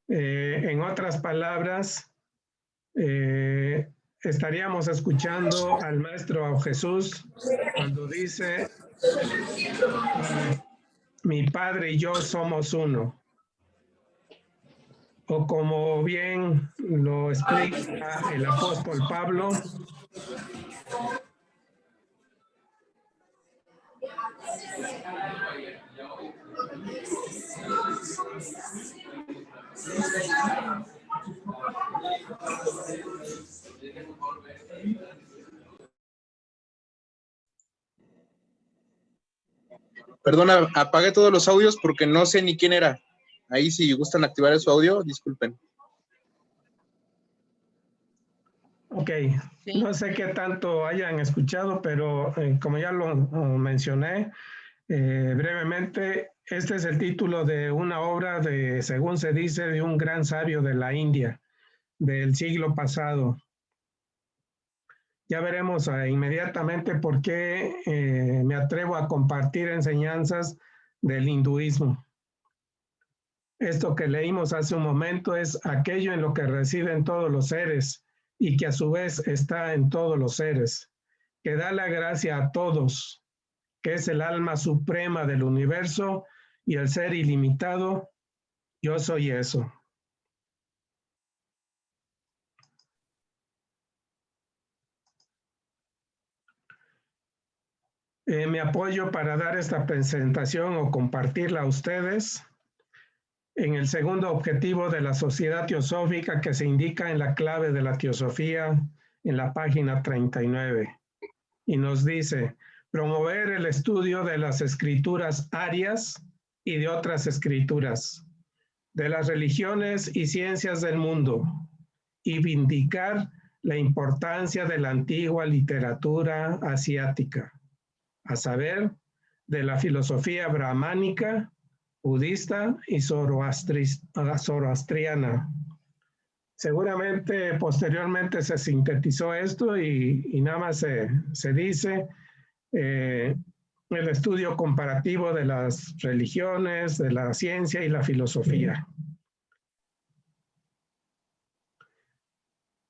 En otras palabras, estaríamos escuchando al Maestro Jesús cuando dice, mi Padre y yo somos uno. O como bien lo explica el apóstol Pablo, Perdona, apagué todos los audios porque no sé ni quién era. Ahí si gustan activar su audio, disculpen. ok, no sé qué tanto hayan escuchado, pero como ya lo mencioné brevemente, este es el título de una obra de, según se dice, de un gran sabio de la India del siglo pasado. Ya veremos inmediatamente por qué me atrevo a compartir enseñanzas del hinduismo. Esto que leímos hace un momento es aquello en lo que residen todos los seres y que a su vez está en todos los seres, que da la gracia a todos, que es el alma suprema del universo y el ser ilimitado. Yo soy eso. Me apoyo para dar esta presentación o compartirla a ustedes en el segundo objetivo de la Sociedad Teosófica que se indica en la clave de la Teosofía en la página 39. Y nos dice, promover el estudio de las escrituras arias y de otras escrituras, de las religiones y ciencias del mundo, y vindicar la importancia de la antigua literatura asiática, a saber, de la filosofía brahmánica, budista y zoroastriana. Seguramente posteriormente se sintetizó esto y nada más se dice el estudio comparativo de las religiones, de la ciencia y la filosofía.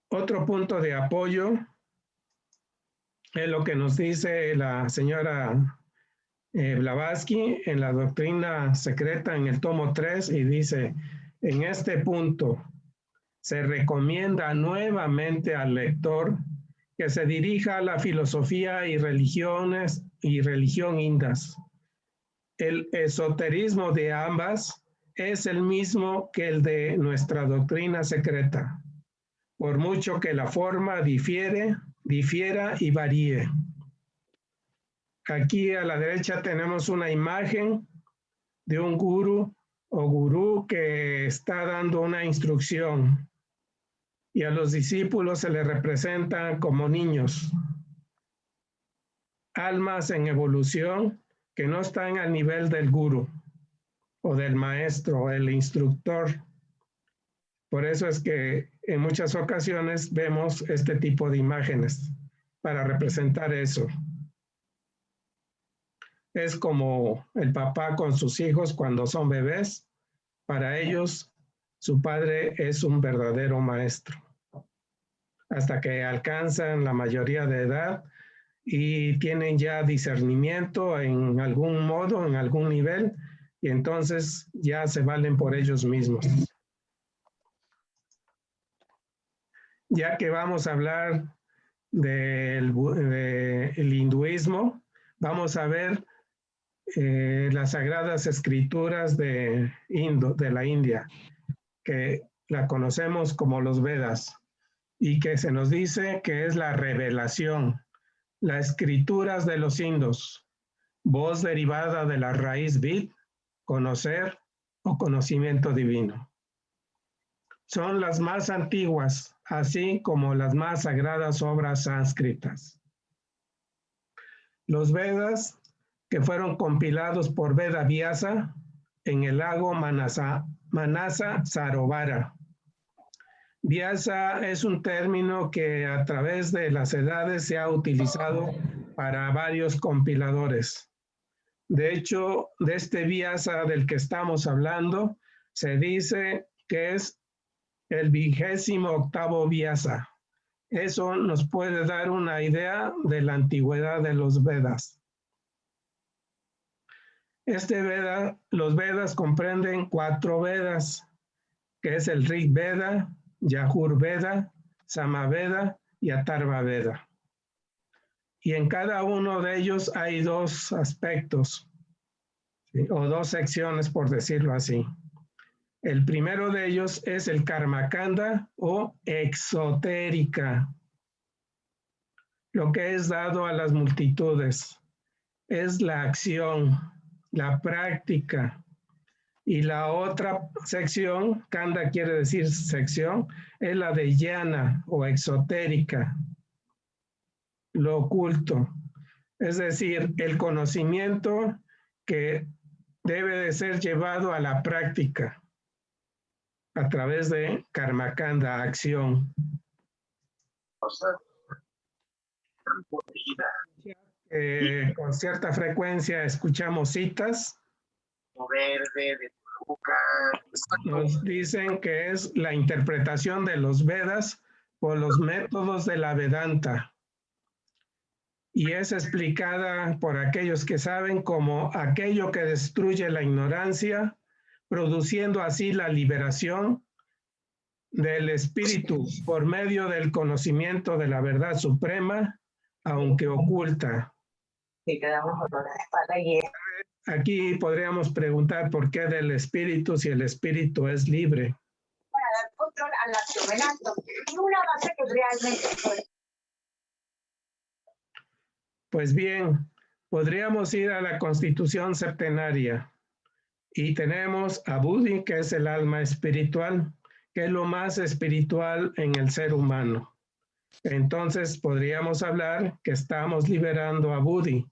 Otro punto de apoyo es lo que nos dice la señora Blavatsky en la doctrina secreta en el tomo 3 y dice, en este punto se recomienda nuevamente al lector que se dirija a la filosofía y religiones y religión indas. El esoterismo de ambas es el mismo que el de nuestra doctrina secreta, por mucho que la forma difiera y varíe. Aquí a la derecha tenemos una imagen de un gurú o gurú que está dando una instrucción y a los discípulos se les representan como niños, almas en evolución que no están al nivel del gurú o del maestro, el instructor. Por eso es que en muchas ocasiones vemos este tipo de imágenes para representar eso. Es como el papá con sus hijos cuando son bebés. Para ellos, su padre es un verdadero maestro. Hasta que alcanzan la mayoría de edad y tienen ya discernimiento en algún modo, en algún nivel, y entonces ya se valen por ellos mismos. Ya que vamos a hablar del hinduismo, vamos a ver las sagradas escrituras de la India, que la conocemos como los Vedas, y que se nos dice que es la revelación, las escrituras de los indos, voz derivada de la raíz vid, conocer o conocimiento divino. Son las más antiguas, así como las más sagradas obras sánscritas. Los Vedas, que fueron compilados por Veda Vyasa en el lago Manasa Sarovara. Vyasa es un término que a través de las edades se ha utilizado para varios compiladores. De hecho, de este Vyasa del que estamos hablando, se dice que es el 28º Vyasa. Eso nos puede dar una idea de la antigüedad de los Vedas. Los Vedas comprenden 4 Vedas, que es el Rig Veda, Yajur Veda, Samaveda y Atharva Veda. Y en cada uno de ellos hay 2 aspectos, ¿sí? O 2 secciones, por decirlo así. El primero de ellos es el Karmakanda o exotérica, lo que es dado a las multitudes. Es la acción, la práctica. Y la otra sección, Kanda quiere decir sección, es la de Yana o exotérica, lo oculto. Es decir, el conocimiento que debe de ser llevado a la práctica a través de Karmakanda, acción. Con cierta frecuencia escuchamos citas. Nos dicen que es la interpretación de los Vedas por los métodos de la Vedanta. Y es explicada por aquellos que saben como aquello que destruye la ignorancia, produciendo así la liberación del espíritu por medio del conocimiento de la verdad suprema, aunque oculta. Sí, quedamos con la espalda y aquí podríamos preguntar por qué del espíritu si el espíritu es libre. Para dar control a la acción en acto. Y una base que realmente... Pues bien, podríamos ir a la Constitución septenaria y tenemos a Buddhi, que es el alma espiritual, que es lo más espiritual en el ser humano. Entonces podríamos hablar que estamos liberando a Buddhi,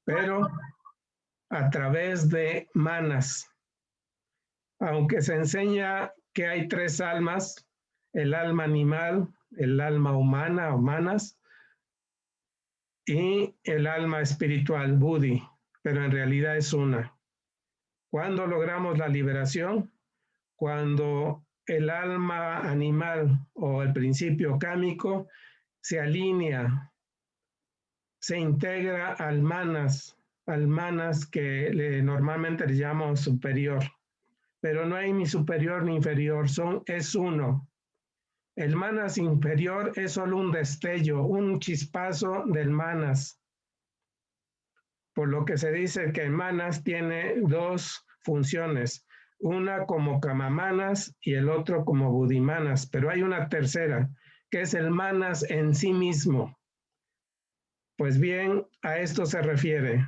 pero a través de manas. Aunque se enseña que hay 3 almas, el alma animal, el alma humana o manas, y el alma espiritual, Buddhi, pero en realidad es una. ¿Cuándo logramos la liberación? Cuando el alma animal o el principio cámico se alinea, se integra al manas que normalmente le llamamos superior. Pero no hay ni superior ni inferior, es uno. El manas inferior es solo un destello, un chispazo del manas. Por lo que se dice que el manas tiene 2 funciones, una como kamamanas y el otro como buddhimanas, pero hay una tercera, que es el manas en sí mismo. Pues bien, a esto se refiere,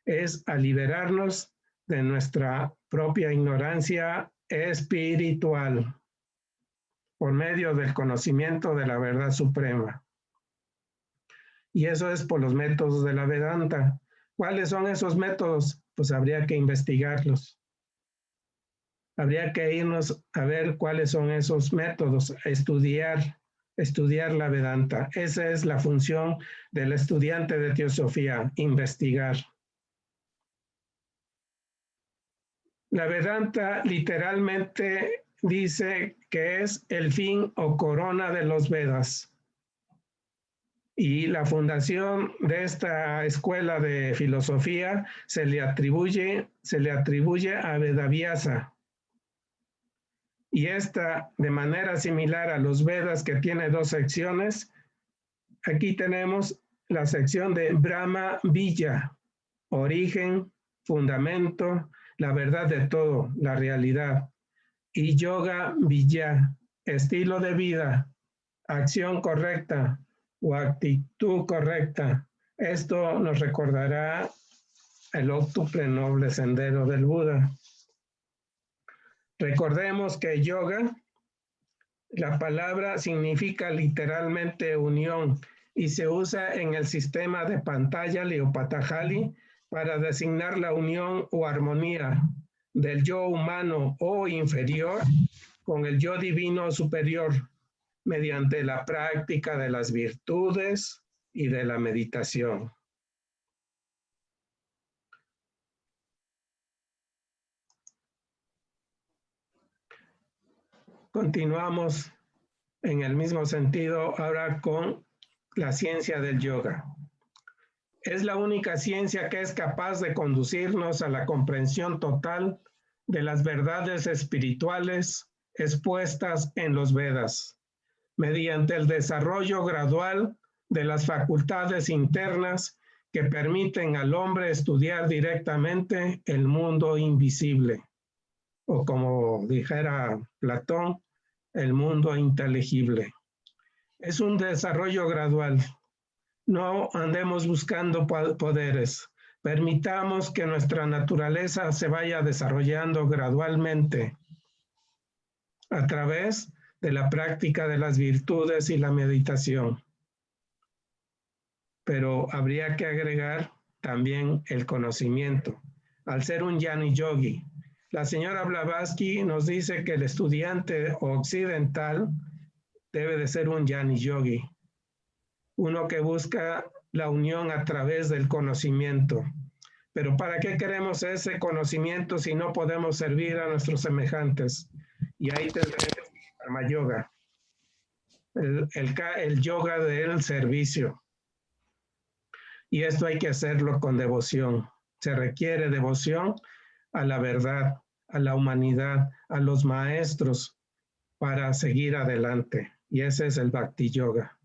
es a liberarnos de nuestra propia ignorancia espiritual por medio del conocimiento de la verdad suprema. Y eso es por los métodos de la Vedanta. ¿Cuáles son esos métodos? Pues habría que investigarlos. Habría que irnos a ver cuáles son esos métodos, estudiar la Vedanta. Esa es la función del estudiante de teosofía, investigar. La Vedanta literalmente dice que es el fin o corona de los Vedas. Y la fundación de esta escuela de filosofía se le atribuye a Vedavyasa. Y esta, de manera similar a los Vedas, que tiene 2 secciones, aquí tenemos la sección de Brahma Villa, origen, fundamento, la verdad de todo, la realidad. Y Yoga Villa, estilo de vida, acción correcta o actitud correcta. Esto nos recordará el octuple noble sendero del Buda. Recordemos que yoga, la palabra significa literalmente unión y se usa en el sistema de Patanjali o Patanjali para designar la unión o armonía del yo humano o inferior con el yo divino superior mediante la práctica de las virtudes y de la meditación. continuamos en el mismo sentido ahora con la ciencia del yoga. Es la única ciencia que es capaz de conducirnos a la comprensión total de las verdades espirituales expuestas en los Vedas, mediante el desarrollo gradual de las facultades internas que permiten al hombre estudiar directamente el mundo invisible, o como dijera Platón, el mundo inteligible. Es un desarrollo gradual. No andemos buscando poderes. Permitamos que nuestra naturaleza se vaya desarrollando gradualmente a través de la práctica de las virtudes y la meditación. Pero habría que agregar también el conocimiento. Al ser un Jnana Yogi, la señora Blavatsky nos dice que el estudiante occidental debe de ser un Jnana Yogi, uno que busca la unión a través del conocimiento. Pero ¿para qué queremos ese conocimiento si no podemos servir a nuestros semejantes? Y ahí tendremos el Karma Yoga, el yoga del servicio. Y esto hay que hacerlo con devoción. Se requiere devoción a la verdad, a la humanidad, a los maestros para seguir adelante. Y ese es el Bhakti Yoga.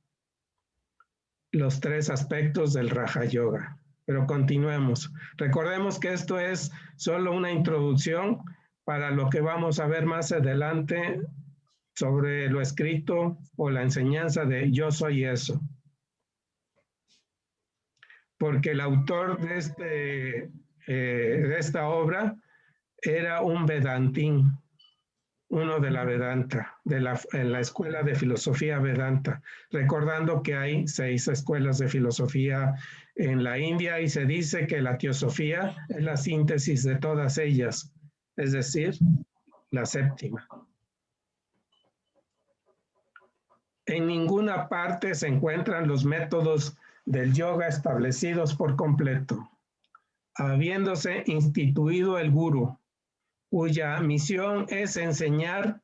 Los tres aspectos del Raja Yoga. Pero continuemos. Recordemos que esto es solo una introducción para lo que vamos a ver más adelante sobre lo escrito o la enseñanza de Yo Soy Eso. Porque el autor de esta obra era un Vedantín, uno de la Vedanta, en la escuela de filosofía Vedanta, recordando que hay 6 escuelas de filosofía en la India y se dice que la teosofía es la síntesis de todas ellas, es decir, la 7ª. En ninguna parte se encuentran los métodos del yoga establecidos por completo, habiéndose instituido el gurú, cuya misión es enseñar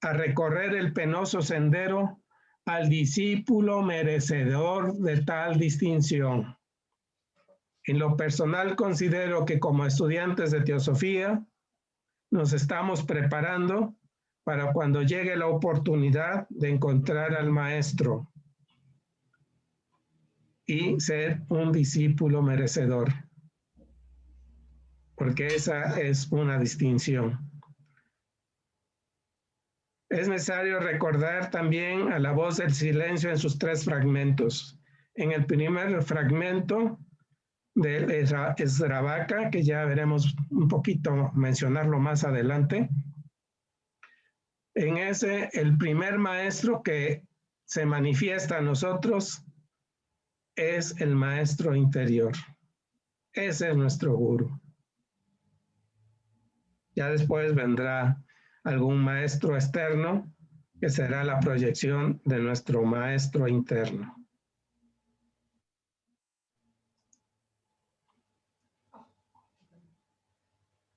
a recorrer el penoso sendero al discípulo merecedor de tal distinción. En lo personal considero que como estudiantes de teosofía nos estamos preparando para cuando llegue la oportunidad de encontrar al maestro y ser un discípulo merecedor, porque esa es una distinción. Es necesario recordar también a la voz del silencio en sus 3 fragmentos. En el primer fragmento del Sravaka, que ya veremos un poquito mencionarlo más adelante, en ese el primer maestro que se manifiesta a nosotros es el maestro interior. Ese es nuestro gurú. Ya después vendrá algún maestro externo que será la proyección de nuestro maestro interno.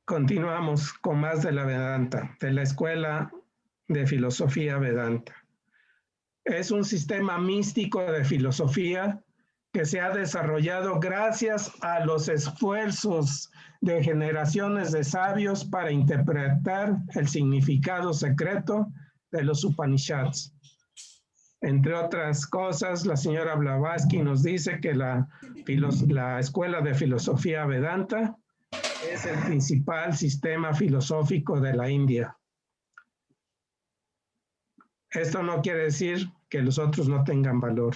Continuamos con más de la Vedanta, de la escuela de filosofía Vedanta. Es un sistema místico de filosofía que se ha desarrollado gracias a los esfuerzos de generaciones de sabios para interpretar el significado secreto de los Upanishads. Entre otras cosas, la señora Blavatsky nos dice que la escuela de filosofía Vedanta es el principal sistema filosófico de la India. Esto no quiere decir que los otros no tengan valor.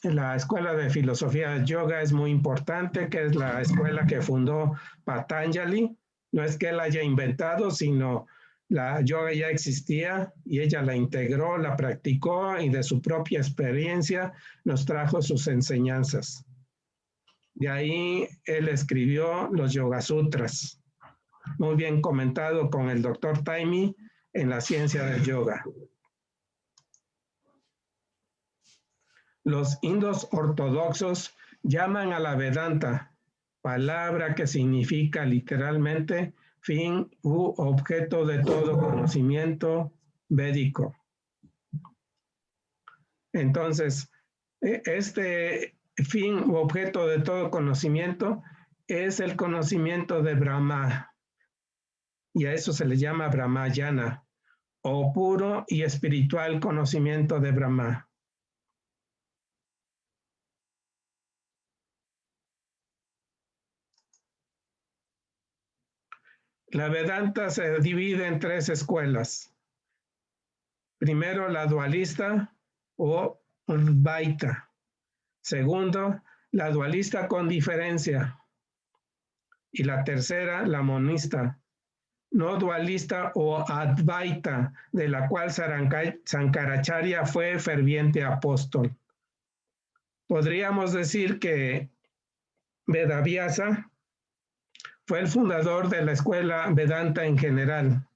La escuela de filosofía de yoga es muy importante, que es la escuela que fundó Patanjali. No es que él haya inventado, sino la yoga ya existía y ella la integró, la practicó y de su propia experiencia nos trajo sus enseñanzas. De ahí él escribió los Yoga Sutras, muy bien comentado con el doctor Taimi en la ciencia del yoga. Los indios ortodoxos llaman a la Vedanta, palabra que significa literalmente fin u objeto de todo conocimiento védico. Entonces, este fin u objeto de todo conocimiento es el conocimiento de Brahma, y a eso se le llama Brahmayana, o puro y espiritual conocimiento de Brahma. La Vedanta se divide en tres escuelas. Primero, la dualista o Dvaita. Segundo, la dualista con diferencia. Y la tercera, la monista, no dualista o Advaita, de la cual Sankaracharya fue ferviente apóstol. Podríamos decir que Vedavyasa fue el fundador de la escuela Vedanta en general,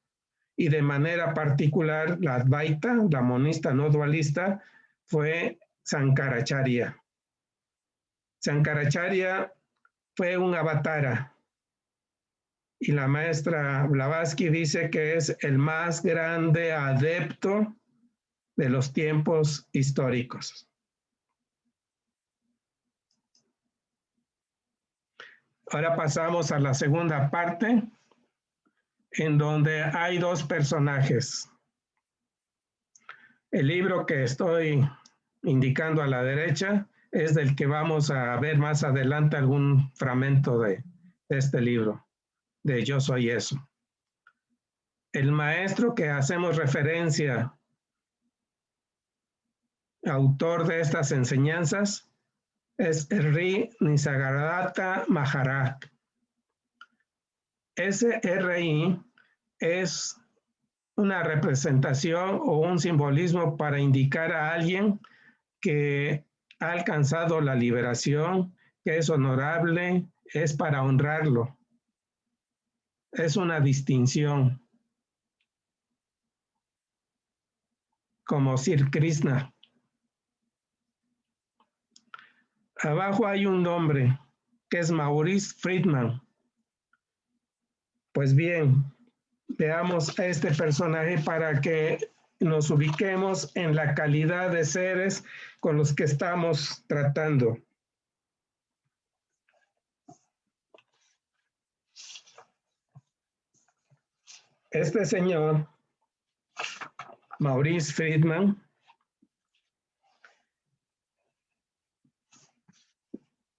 y de manera particular la Advaita, la monista no dualista, fue Sankaracharya. Sankaracharya fue un avatara, y la maestra Blavatsky dice que es el más grande adepto de los tiempos históricos. Ahora pasamos a la segunda parte, en donde hay dos personajes. El libro que estoy indicando a la derecha es del que vamos a ver más adelante algún fragmento de este libro, de Yo Soy Eso. El maestro que hacemos referencia, autor de estas enseñanzas, es Sri Nisargadatta Maharaj. Ese RI es una representación o un simbolismo para indicar a alguien que ha alcanzado la liberación, que es honorable, es para honrarlo. Es una distinción, como Sir Krishna. Abajo hay un nombre que es Maurice Friedman. Pues bien, veamos a este personaje para que nos ubiquemos en la calidad de seres con los que estamos tratando. Este señor, Maurice Friedman,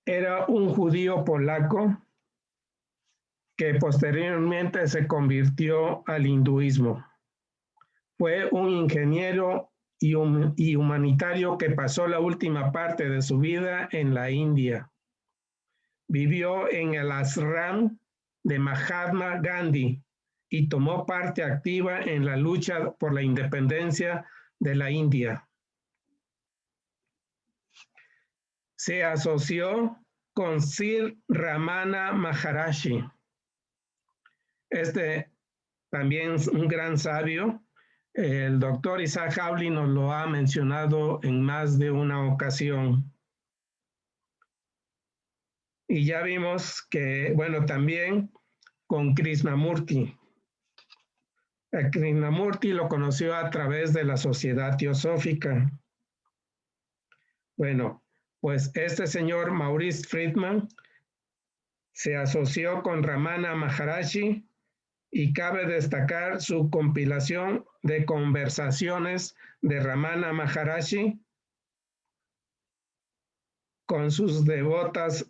era un judío polaco que posteriormente se convirtió al hinduismo. Fue un ingeniero y humanitario que pasó la última parte de su vida en la India. Vivió en el ashram de Mahatma Gandhi y tomó parte activa en la lucha por la independencia de la India. Se asoció con Sri Ramana Maharishi. También es un gran sabio. El doctor Isaac Hawley nos lo ha mencionado en más de una ocasión. Y ya vimos que, bueno, también con Krishnamurti. A Krishnamurti lo conoció a través de la Sociedad Teosófica. Bueno, pues este señor Maurice Friedman se asoció con Ramana Maharishi y cabe destacar su compilación de conversaciones de Ramana Maharishi con sus devotos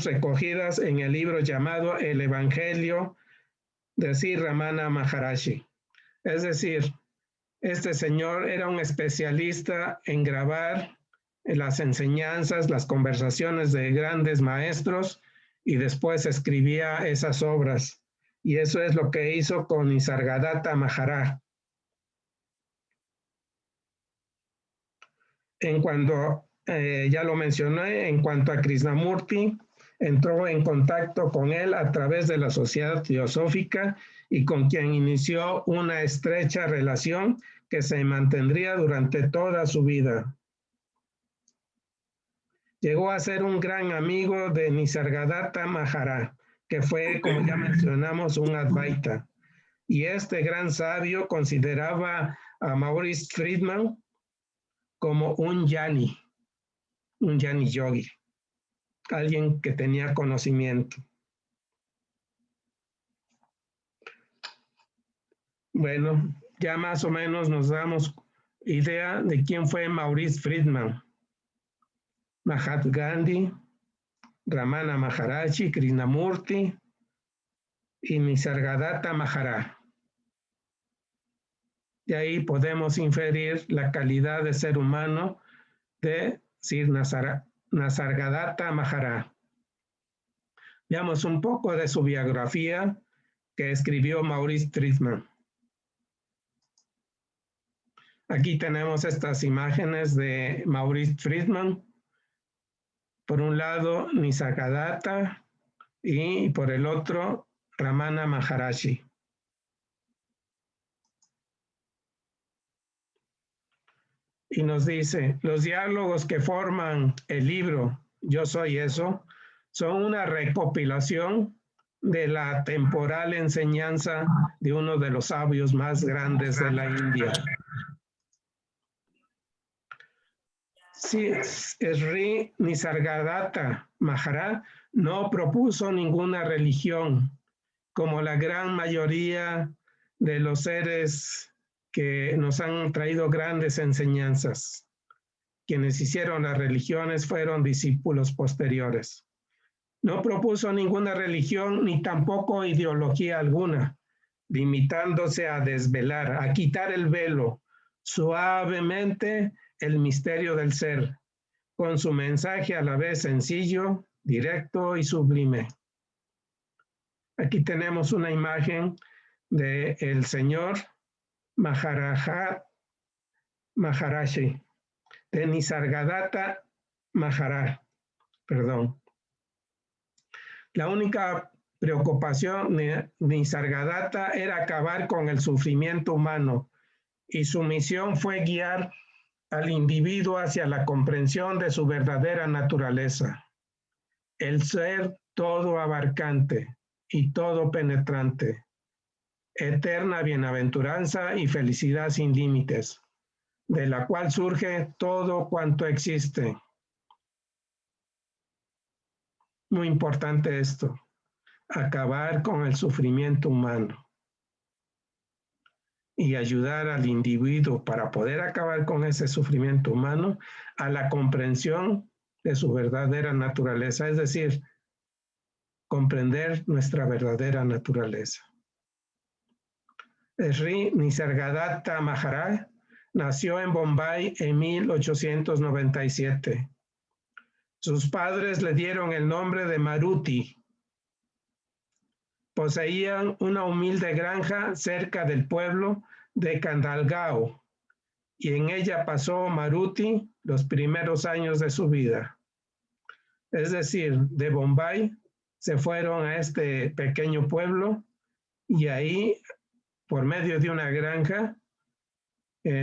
recogidas en el libro llamado El Evangelio de Sri Ramana Maharishi. Es decir, este señor era un especialista en grabar las enseñanzas, las conversaciones de grandes maestros, y después escribía esas obras. Y eso es lo que hizo con Nisargadatta Maharaj. En cuanto, ya lo mencioné, en cuanto a Krishnamurti, entró en contacto con él a través de la Sociedad Teosófica y con quien inició una estrecha relación que se mantendría durante toda su vida. Llegó a ser un gran amigo de Nisargadatta Maharaj, que fue, como ya mencionamos, un Advaita. Y este gran sabio consideraba a Maurice Friedman como un yani yogi, alguien que tenía conocimiento. Bueno, ya más o menos nos damos idea de quién fue Maurice Friedman. Mahatma Gandhi, Ramana Maharaji, Krishnamurti y Nisargadatta Maharaj. De ahí podemos inferir la calidad de ser humano de Sri Nisargadatta Maharaj. Veamos un poco de su biografía que escribió Maurice Friedman. Aquí tenemos estas imágenes de Maurice Friedman. Por un lado, Nisargadatta y por el otro, Ramana Maharaji. Y nos dice, los diálogos que forman el libro Yo Soy Eso son una recopilación de la temporal enseñanza de uno de los sabios más grandes de la India. Sí, Sri Nisargadatta Maharaj no propuso ninguna religión, como la gran mayoría de los seres que nos han traído grandes enseñanzas. Quienes hicieron las religiones fueron discípulos posteriores. No propuso ninguna religión ni tampoco ideología alguna, limitándose a desvelar, a quitar el velo suavemente el misterio del ser, con su mensaje a la vez sencillo, directo y sublime. Aquí tenemos una imagen del señor Maharaji, de Nisargadatta Maharaj, perdón. La única preocupación de Nisargadatta era acabar con el sufrimiento humano y su misión fue guiar al individuo hacia la comprensión de su verdadera naturaleza, el ser todo abarcante y todo penetrante, eterna bienaventuranza y felicidad sin límites, de la cual surge todo cuanto existe. Muy importante esto, acabar con el sufrimiento humano y ayudar al individuo para poder acabar con ese sufrimiento humano a la comprensión de su verdadera naturaleza, es decir, comprender nuestra verdadera naturaleza. Sri Nisargadatta Maharaj nació en Bombay en 1897. Sus padres le dieron el nombre de Maruti. Poseían una humilde granja cerca del pueblo de Kandalgaon y en ella pasó Maruti los primeros años de su vida. Es decir, de Bombay se fueron a este pequeño pueblo y ahí, por medio de una granja,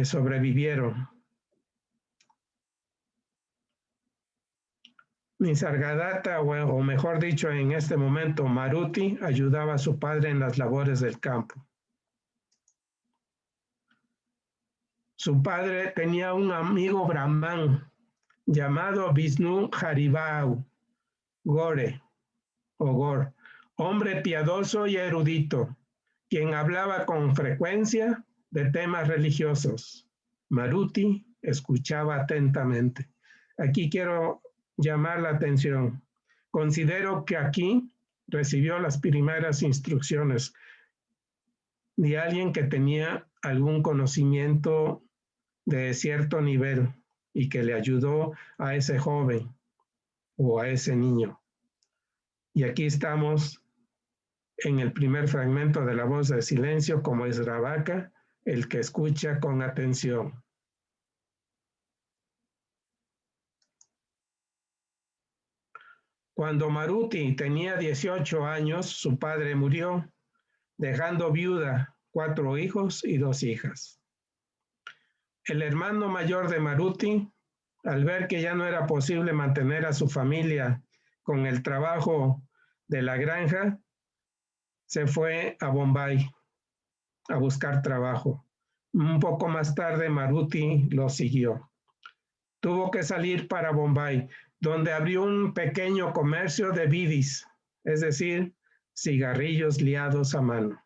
sobrevivieron. Nisargadatta, o mejor dicho, en este momento Maruti, ayudaba a su padre en las labores del campo. Su padre tenía un amigo brahman llamado Vishnu Haribau Gore, hombre piadoso y erudito, quien hablaba con frecuencia de temas religiosos. Maruti escuchaba atentamente. Aquí quiero llamar la atención. Considero que aquí recibió las primeras instrucciones de alguien que tenía algún conocimiento de cierto nivel y que le ayudó a ese joven o a ese niño. Y aquí estamos en el primer fragmento de la voz de silencio, como es Ravaka, el que escucha con atención. Cuando Maruti tenía 18 años, su padre murió, dejando viuda 4 hijos y 2 hijas. El hermano mayor de Maruti, al ver que ya no era posible mantener a su familia con el trabajo de la granja, se fue a Bombay a buscar trabajo. Un poco más tarde, Maruti lo siguió. Tuvo que salir para Bombay, donde abrió un pequeño comercio de bidis, es decir, cigarrillos liados a mano.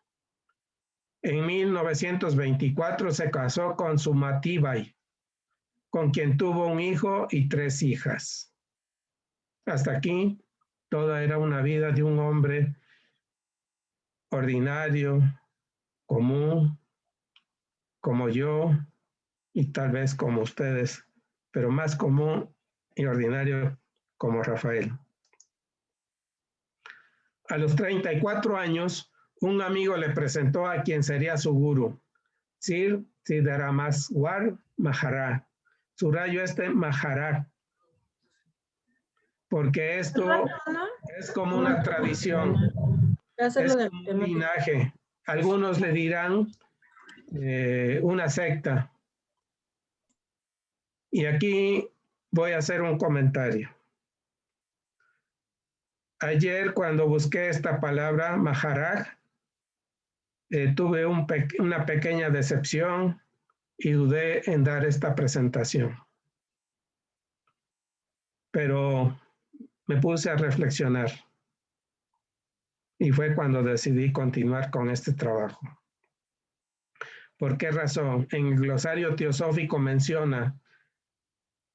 En 1924 se casó con Sumatibai, con quien tuvo un hijo y 3 hijas. Hasta aquí, toda era una vida de un hombre ordinario, común, como yo y tal vez como ustedes, pero más común y ordinario como Rafael. A los 34 años, un amigo le presentó a quien sería su gurú, Sir Siddharamaswar Maharaj. Subrayo Maharaj, porque esto es como una tradición, es como un linaje. Algunos le dirán una secta. Y aquí voy a hacer un comentario. Ayer cuando busqué esta palabra, Maharaj, tuve una pequeña decepción y dudé en dar esta presentación. Pero me puse a reflexionar y fue cuando decidí continuar con este trabajo. ¿Por qué razón? En el glosario teosófico menciona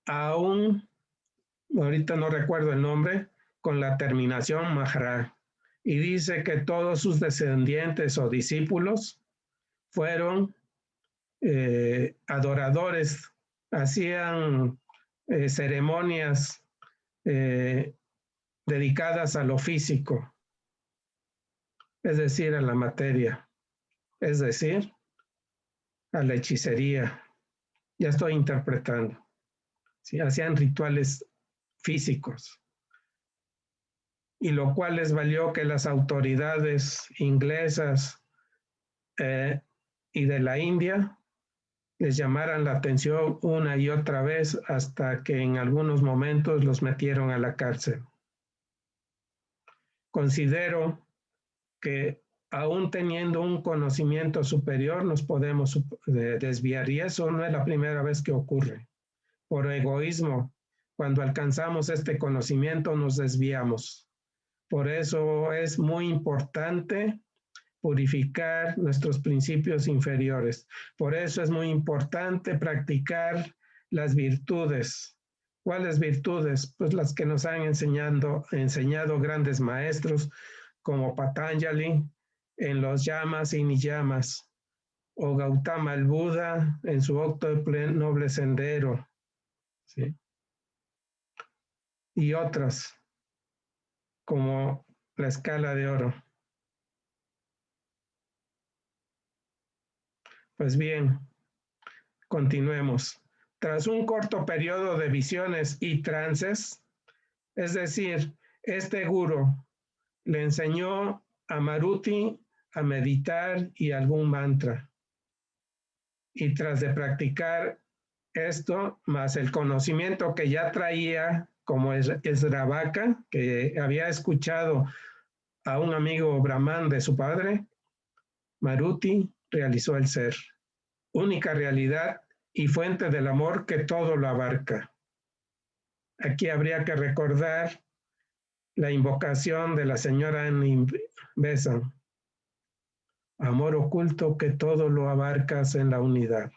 ahorita no recuerdo el nombre, con la terminación Maharaj, y dice que todos sus descendientes o discípulos fueron adoradores, hacían ceremonias dedicadas a lo físico, es decir, a la materia, es decir, a la hechicería. Ya estoy interpretando. ¿Sí? Hacían rituales físicos, y lo cual les valió que las autoridades inglesas y de la India les llamaran la atención una y otra vez hasta que en algunos momentos los metieron a la cárcel. Considero que aún teniendo un conocimiento superior nos podemos desviar, y eso no es la primera vez que ocurre. Por egoísmo, cuando alcanzamos este conocimiento nos desviamos. Por eso es muy importante purificar nuestros principios inferiores. Por eso es muy importante practicar las virtudes. ¿Cuáles virtudes? Pues las que nos han enseñado grandes maestros como Patanjali en los yamas y niyamas, o Gautama el Buda en su octuple noble sendero, ¿sí? Y otras como la escala de oro. Pues bien, continuemos. Tras un corto periodo de visiones y trances, es decir, este gurú le enseñó a Maruti a meditar y algún mantra. Y tras de practicar esto, más el conocimiento que ya traía, como es Sravaka, que había escuchado a un amigo brahman de su padre, Maruti realizó el ser, única realidad y fuente del amor que todo lo abarca. Aquí habría que recordar la invocación de la señora Annie Besant. Amor oculto que todo lo abarcas en la unidad.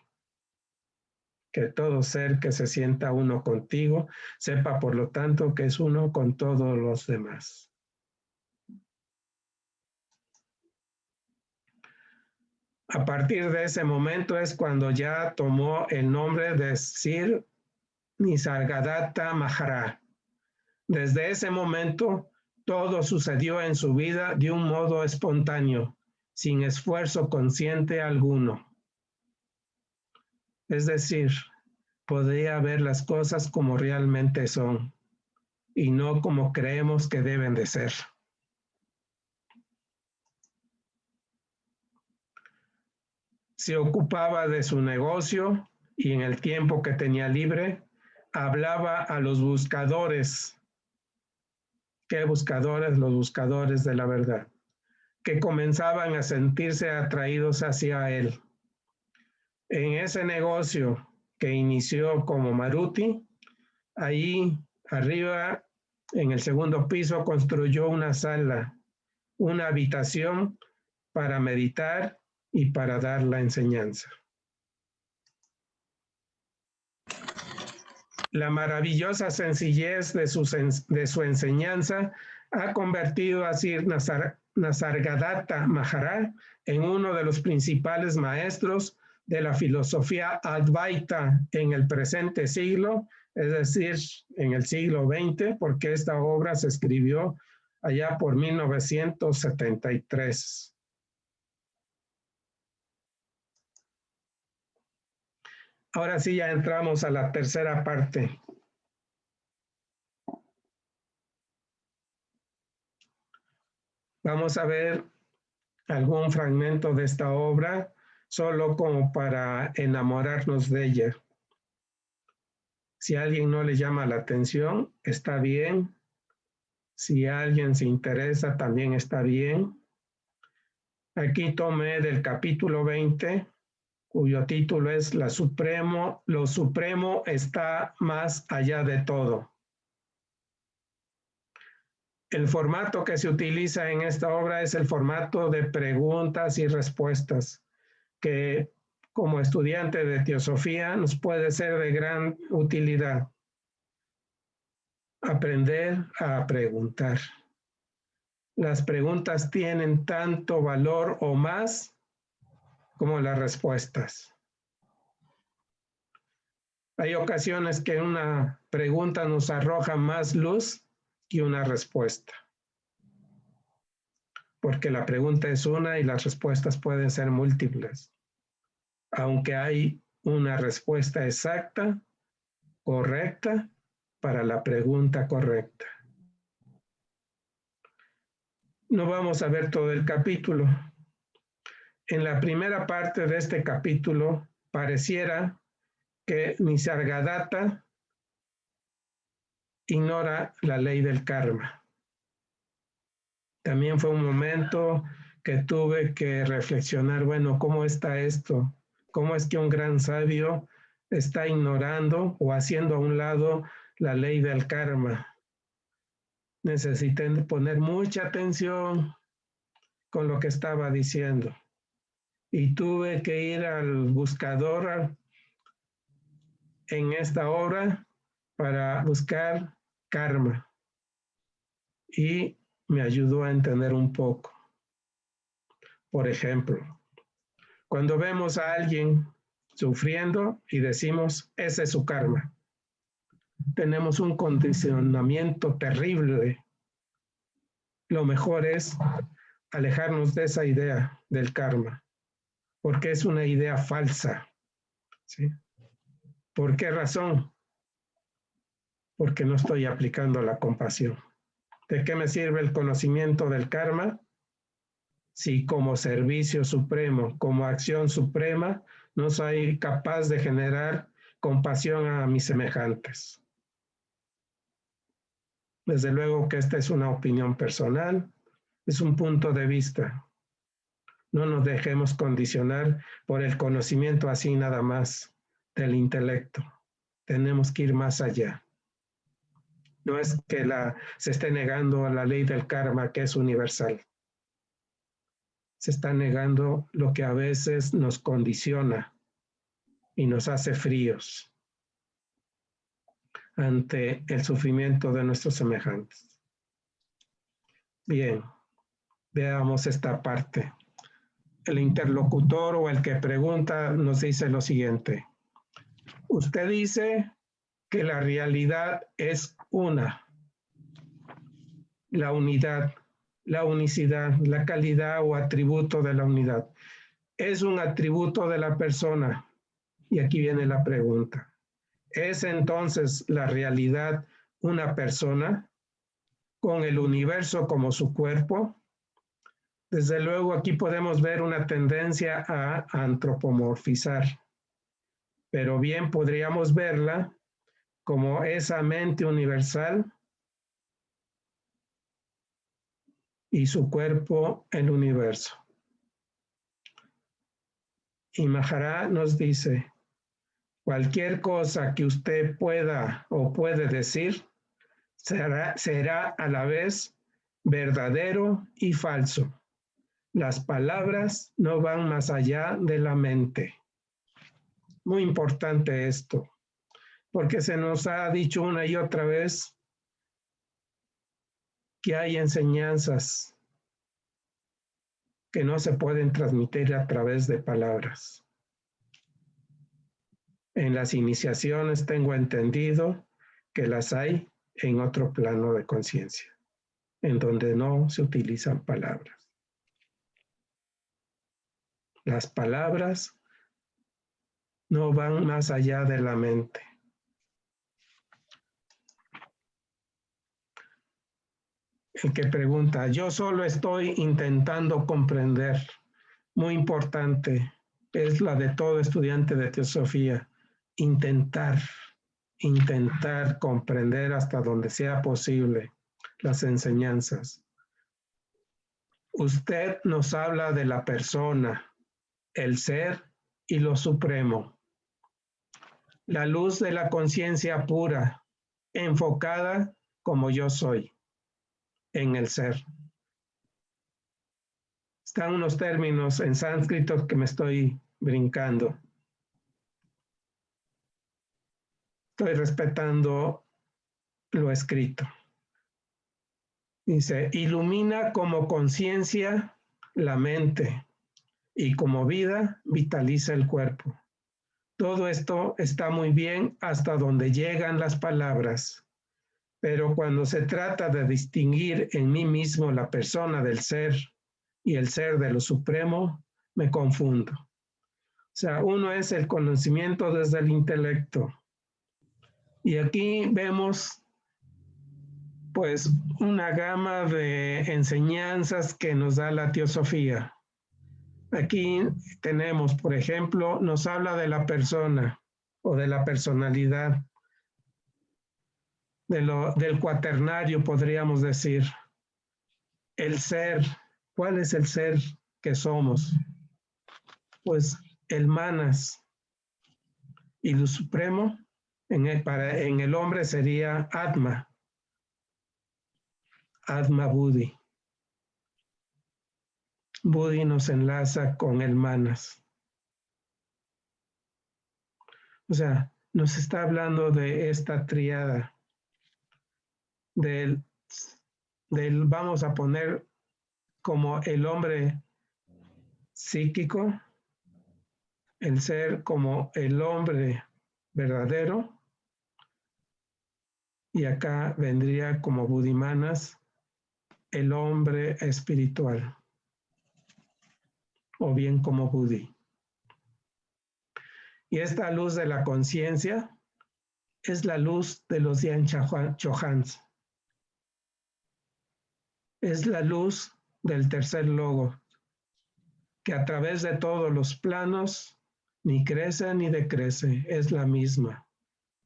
Que todo ser que se sienta uno contigo, sepa por lo tanto que es uno con todos los demás. A partir de ese momento es cuando ya tomó el nombre de Sir Nisargadatta Maharaj. Desde ese momento, todo sucedió en su vida de un modo espontáneo, sin esfuerzo consciente alguno. Es decir, podía ver las cosas como realmente son y no como creemos que deben de ser. Se ocupaba de su negocio y en el tiempo que tenía libre, hablaba a los buscadores. ¿Qué buscadores? Los buscadores de la verdad. que comenzaban a sentirse atraídos hacia él. En ese negocio que inició como Maruti, ahí arriba, en el segundo piso, construyó una sala, una habitación para meditar y para dar la enseñanza. La maravillosa sencillez de su enseñanza ha convertido a Sri Nisargadatta Maharaj en uno de los principales maestros de la filosofía Advaita en el presente siglo, es decir, en el siglo XX, porque esta obra se escribió allá por 1973. Ahora sí, ya entramos a la tercera parte. Vamos a ver algún fragmento de esta obra, solo como para enamorarnos de ella. Si a alguien no le llama la atención, está bien. Si a alguien se interesa, también está bien. Aquí tomé del capítulo 20, cuyo título es Lo Supremo está más allá de todo. El formato que se utiliza en esta obra es el formato de preguntas y respuestas, que como estudiante de teosofía nos puede ser de gran utilidad. Aprender a preguntar. Las preguntas tienen tanto valor o más como las respuestas. Hay ocasiones que una pregunta nos arroja más luz que una respuesta, porque la pregunta es una y las respuestas pueden ser múltiples, aunque hay una respuesta exacta, correcta, para la pregunta correcta. No vamos a ver todo el capítulo. En la primera parte de este capítulo pareciera que Nisargadatta ignora la ley del karma. También fue un momento que tuve que reflexionar, bueno, ¿cómo está esto? ¿Cómo es que un gran sabio está ignorando o haciendo a un lado la ley del karma? Necesité poner mucha atención con lo que estaba diciendo. Y tuve que ir al buscador en esta obra para buscar karma. Y me ayudó a entender un poco. Por ejemplo, cuando vemos a alguien sufriendo y decimos, ese es su karma, tenemos un condicionamiento terrible. Lo mejor es alejarnos de esa idea del karma, porque es una idea falsa. ¿Sí? ¿Por qué razón? Porque no estoy aplicando la compasión. ¿De qué me sirve el conocimiento del karma si como servicio supremo, como acción suprema, no soy capaz de generar compasión a mis semejantes? Desde luego que esta es una opinión personal, es un punto de vista. No nos dejemos condicionar por el conocimiento así nada más del intelecto. Tenemos que ir más allá. No es que se esté negando a la ley del karma, que es universal. Se está negando lo que a veces nos condiciona y nos hace fríos ante el sufrimiento de nuestros semejantes. Bien, veamos esta parte. El interlocutor o el que pregunta nos dice lo siguiente. Usted dice que la realidad es una, la unidad, la unicidad, la calidad o atributo de la unidad. Es un atributo de la persona. Y aquí viene la pregunta. ¿Es entonces la realidad una persona con el universo como su cuerpo? Desde luego aquí podemos ver una tendencia a antropomorfizar, pero bien podríamos verla como esa mente universal y su cuerpo el universo. Y Maharaj nos dice, cualquier cosa que usted pueda o puede decir será a la vez verdadero y falso. Las palabras no van más allá de la mente. Muy importante esto, porque se nos ha dicho una y otra vez que hay enseñanzas que no se pueden transmitir a través de palabras. En las iniciaciones tengo entendido que las hay en otro plano de conciencia, en donde no se utilizan palabras. Las palabras no van más allá de la mente. El que pregunta, yo solo estoy intentando comprender. Muy importante, es la de todo estudiante de teosofía. Intentar comprender hasta donde sea posible las enseñanzas. Usted nos habla de la persona, el ser y lo supremo. La luz de la conciencia pura, enfocada como yo soy, en el ser. Están unos términos en sánscrito que me estoy brincando. Estoy respetando lo escrito. Dice, ilumina como conciencia la mente y como vida vitaliza el cuerpo. Todo esto está muy bien hasta donde llegan las palabras, pero cuando se trata de distinguir en mí mismo la persona del ser y el ser de lo supremo, me confundo. O sea, uno es el conocimiento desde el intelecto. Y aquí vemos pues una gama de enseñanzas que nos da la teosofía. Aquí tenemos, por ejemplo, nos habla de la persona o de la personalidad, del cuaternario, podríamos decir. El ser, ¿cuál es el ser que somos? Pues el manas. Y lo supremo en el hombre sería Atma. Atma Buddhi. Buddhi nos enlaza con el manas. O sea, nos está hablando de esta tríada, del vamos a poner como el hombre psíquico, el ser como el hombre verdadero, y acá vendría como Buddhimanas el hombre espiritual, o bien como Buddhi. Y esta luz de la conciencia es la luz de los Dhyan Chohans. Es la luz del tercer logo, que a través de todos los planos ni crece ni decrece, es la misma,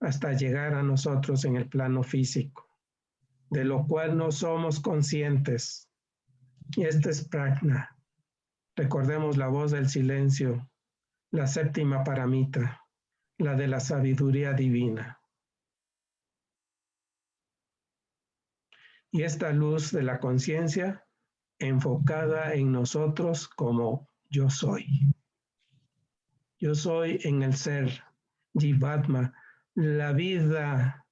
hasta llegar a nosotros en el plano físico, de lo cual no somos conscientes. Y este es Prajna. Recordemos la voz del silencio, la séptima paramita, la de la sabiduría divina. Y esta luz de la conciencia enfocada en nosotros como yo soy. Yo soy en el ser, Jivatma, la vida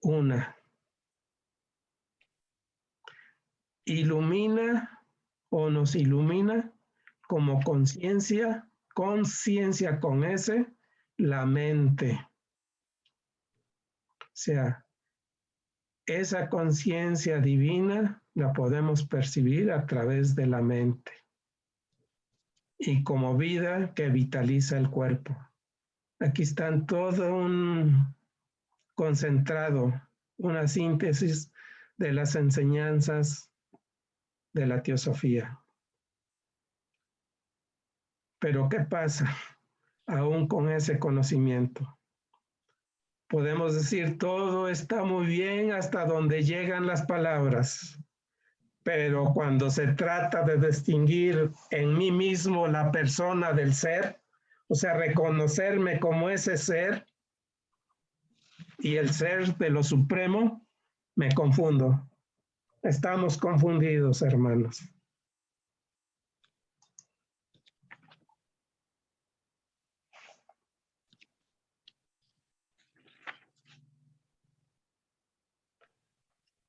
una. Ilumina o nos ilumina como conciencia con S, la mente. O sea, esa conciencia divina la podemos percibir a través de la mente. Y como vida que vitaliza el cuerpo. Aquí están todo un concentrado, una síntesis de las enseñanzas de la teosofía. Pero ¿qué pasa aún con ese conocimiento? Podemos decir, todo está muy bien hasta donde llegan las palabras, pero cuando se trata de distinguir en mí mismo la persona del ser, o sea, reconocerme como ese ser y el ser de lo supremo, me confundo. Estamos confundidos, hermanos.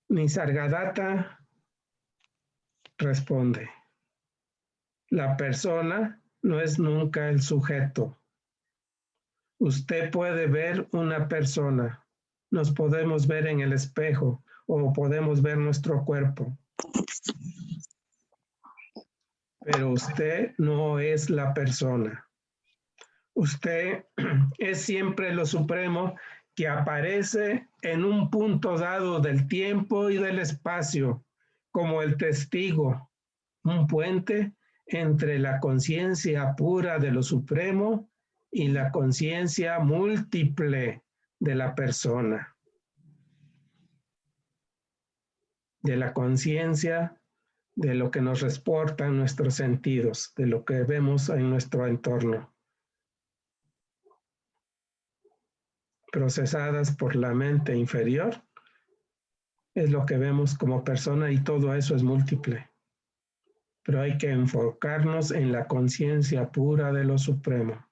Nisargadatta responde, la persona no es nunca el sujeto. Usted puede ver una persona, nos podemos ver en el espejo o podemos ver nuestro cuerpo, pero usted no es la persona. Usted es siempre lo supremo que aparece en un punto dado del tiempo y del espacio, como el testigo, un puente entre la conciencia pura de lo supremo y la conciencia múltiple de la persona, de la conciencia de lo que nos reportan nuestros sentidos, de lo que vemos en nuestro entorno, procesadas por la mente inferior, es lo que vemos como persona y todo eso es múltiple. Pero hay que enfocarnos en la conciencia pura de lo supremo.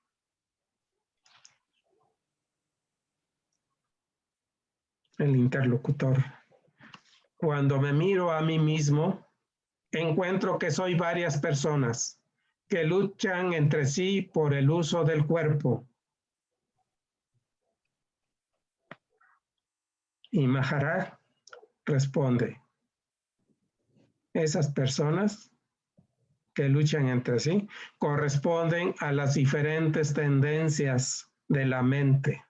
El interlocutor. Cuando me miro a mí mismo, encuentro que soy varias personas que luchan entre sí por el uso del cuerpo. Y Maharaj responde, esas personas que luchan entre sí corresponden a las diferentes tendencias de la mente.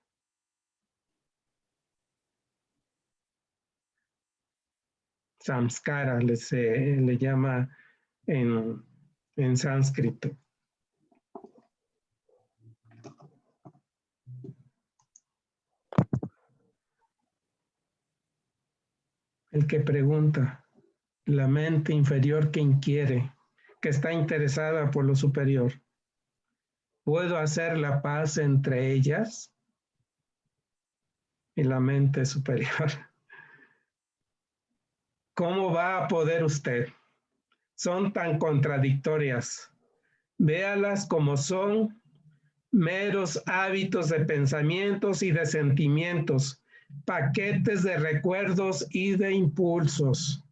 Samskara le llama en sánscrito. El que pregunta, la mente inferior que inquiere, que está interesada por lo superior. ¿Puedo hacer la paz entre ellas? Y la mente superior. ¿Cómo va a poder usted? Son tan contradictorias. Véalas como son meros hábitos de pensamientos y de sentimientos, paquetes de recuerdos y de impulsos.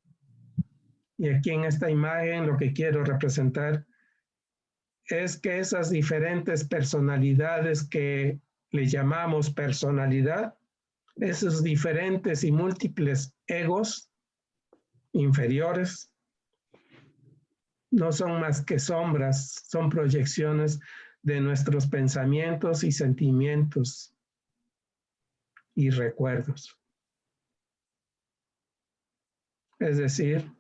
Y aquí en esta imagen lo que quiero representar es que esas diferentes personalidades que le llamamos personalidad, esos diferentes y múltiples egos inferiores, no son más que sombras, son proyecciones de nuestros pensamientos y sentimientos y recuerdos. Es decir,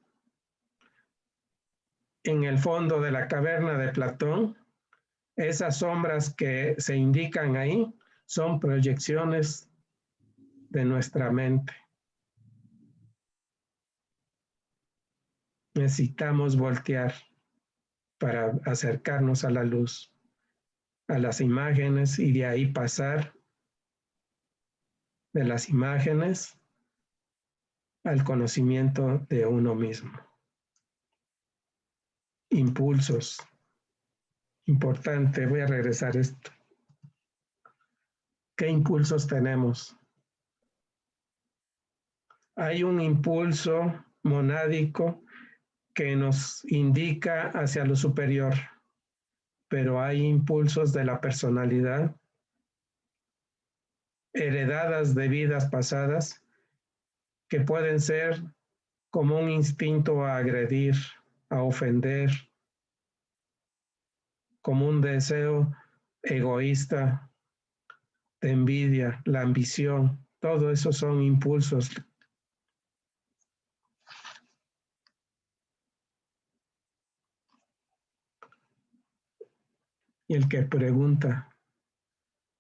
en el fondo de la caverna de Platón, esas sombras que se indican ahí son proyecciones de nuestra mente. Necesitamos voltear para acercarnos a la luz, a las imágenes y de ahí pasar de las imágenes al conocimiento de uno mismo. Impulsos. Importante, voy a regresar a esto. ¿Qué impulsos tenemos? Hay un impulso monádico que nos indica hacia lo superior, pero hay impulsos de la personalidad heredadas de vidas pasadas que pueden ser como un instinto a agredir, a ofender, como un deseo egoísta, de envidia, la ambición, todo eso son impulsos. Y el que pregunta,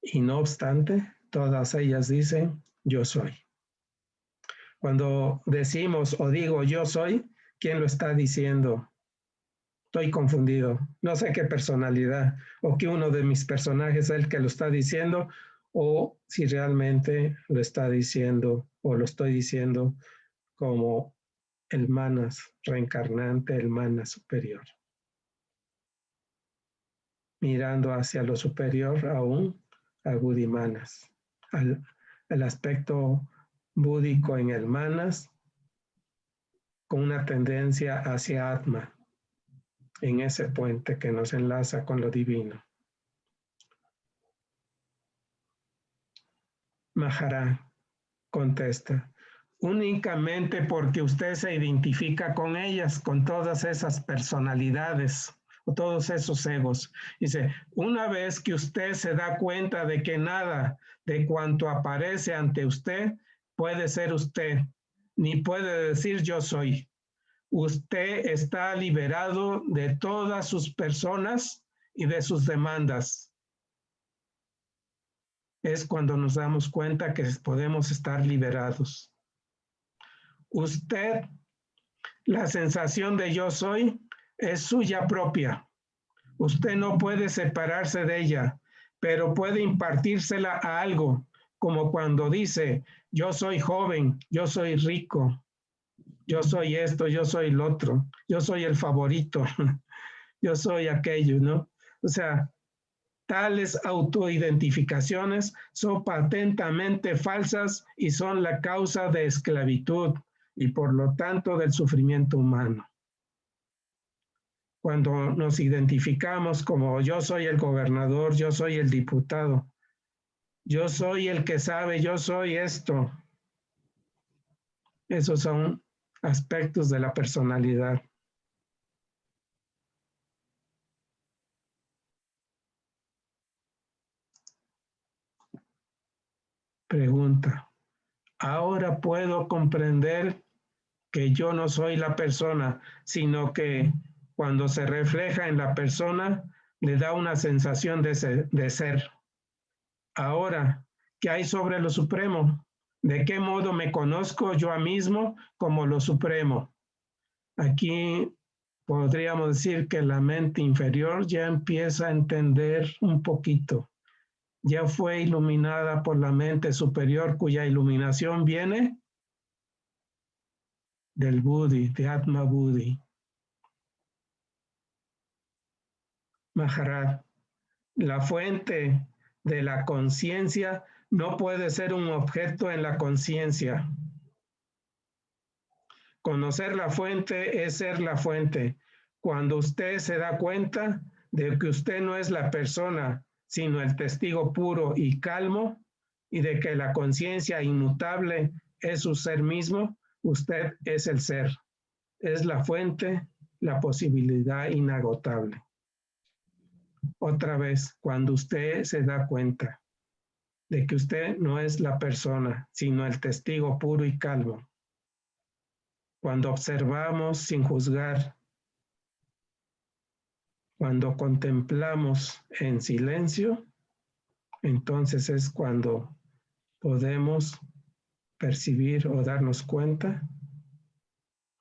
y no obstante, Todas ellas dicen, yo soy. Cuando decimos o digo yo soy, ¿quién lo está diciendo? Estoy confundido. No sé qué personalidad o que uno de mis personajes es el que lo está diciendo o si realmente lo está diciendo o lo estoy diciendo como el manas reencarnante, el manas superior. Mirando hacia lo superior aún a Buddhimanas, al aspecto búdico en el manas con una tendencia hacia Atma, en ese puente que nos enlaza con lo divino. Maharaj contesta, únicamente porque usted se identifica con ellas, con todas esas personalidades o todos esos egos. Dice, una vez que usted se da cuenta de que nada de cuanto aparece ante usted puede ser usted, ni puede decir yo soy. Usted está liberado de todas sus personas y de sus demandas. Es cuando nos damos cuenta que podemos estar liberados. Usted, la sensación de yo soy es suya propia. Usted no puede separarse de ella, pero puede impartírsela a algo, como cuando dice, yo soy joven, yo soy rico, yo soy esto, yo soy el otro, yo soy el favorito, yo soy aquello, ¿no? O sea, tales autoidentificaciones son patentamente falsas y son la causa de esclavitud y por lo tanto del sufrimiento humano. Cuando nos identificamos como yo soy el gobernador, yo soy el diputado, yo soy el que sabe, yo soy esto. Esos son aspectos de la personalidad. Pregunta. Ahora puedo comprender que yo no soy la persona, sino que cuando se refleja en la persona, le da una sensación de ser. Ahora, ¿qué hay sobre lo supremo? ¿De qué modo me conozco yo a mismo como lo supremo? Aquí podríamos decir que la mente inferior ya empieza a entender un poquito. Ya fue iluminada por la mente superior, cuya iluminación viene del Buddhi, de Atma Buddhi. Maharaj, la fuente de la conciencia no puede ser un objeto en la conciencia. Conocer la fuente es ser la fuente. Cuando usted se da cuenta de que usted no es la persona, sino el testigo puro y calmo, y de que la conciencia inmutable es su ser mismo, usted es el ser. Es la fuente, la posibilidad inagotable. Otra vez, cuando usted se da cuenta de que usted no es la persona, sino el testigo puro y calmo. Cuando observamos sin juzgar, cuando contemplamos en silencio, entonces es cuando podemos percibir o darnos cuenta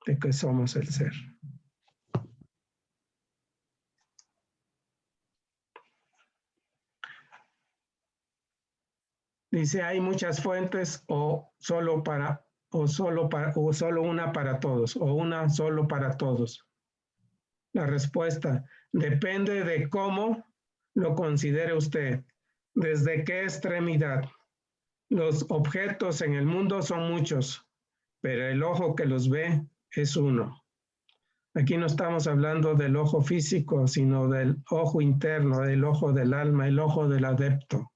de que somos el ser. Dice, hay muchas fuentes o solo una para todos o una solo para todos. La respuesta depende de cómo lo considere usted, desde qué extremidad. Los objetos en el mundo son muchos, pero el ojo que los ve es uno. Aquí no estamos hablando del ojo físico, sino del ojo interno, del ojo del alma, el ojo del adepto.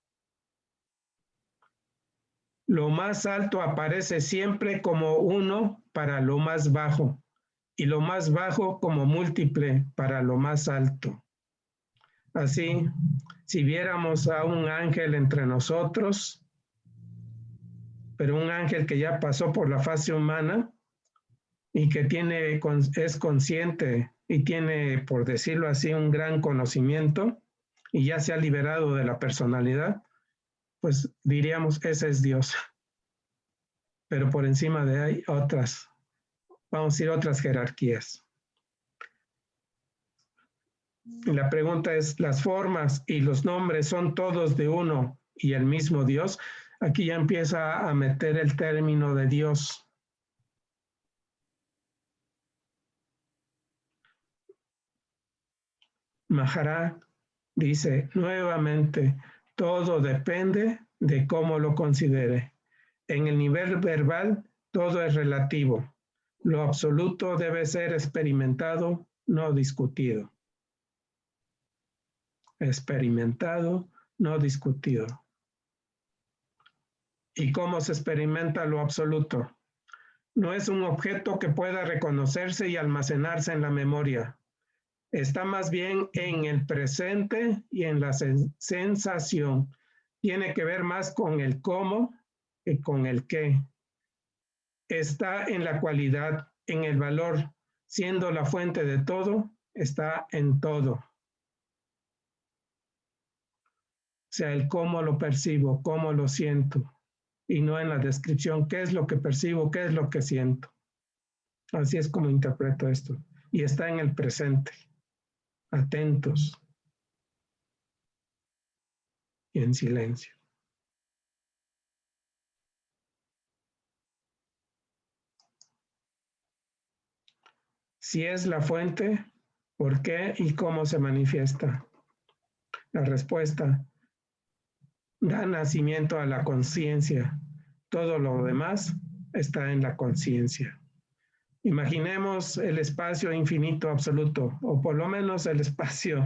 Lo más alto aparece siempre como uno para lo más bajo y lo más bajo como múltiple para lo más alto. Así, si viéramos a un ángel entre nosotros, pero un ángel que ya pasó por la fase humana y que es consciente y tiene, por decirlo así, un gran conocimiento y ya se ha liberado de la personalidad, pues diríamos, ese es Dios. Pero por encima de ahí otras, vamos a ir otras jerarquías. Y la pregunta es, ¿las formas y los nombres son todos de uno y el mismo Dios? Aquí ya empieza a meter el término de Dios. Maharaj dice nuevamente, todo depende de cómo lo considere. En el nivel verbal, todo es relativo. Lo absoluto debe ser experimentado, no discutido. Experimentado, no discutido. ¿Y cómo se experimenta lo absoluto? No es un objeto que pueda reconocerse y almacenarse en la memoria. Está más bien en el presente y en la sensación. Tiene que ver más con el cómo que con el qué. Está en la cualidad, en el valor, siendo la fuente de todo, está en todo. O sea, el cómo lo percibo, cómo lo siento, y no en la descripción, qué es lo que percibo, qué es lo que siento. Así es como interpreto esto. Y está en el presente, atentos y en silencio. Si es la fuente, ¿por qué y cómo se manifiesta? La respuesta da nacimiento a la conciencia. Todo lo demás está en la conciencia. Imaginemos el espacio infinito absoluto, o por lo menos el espacio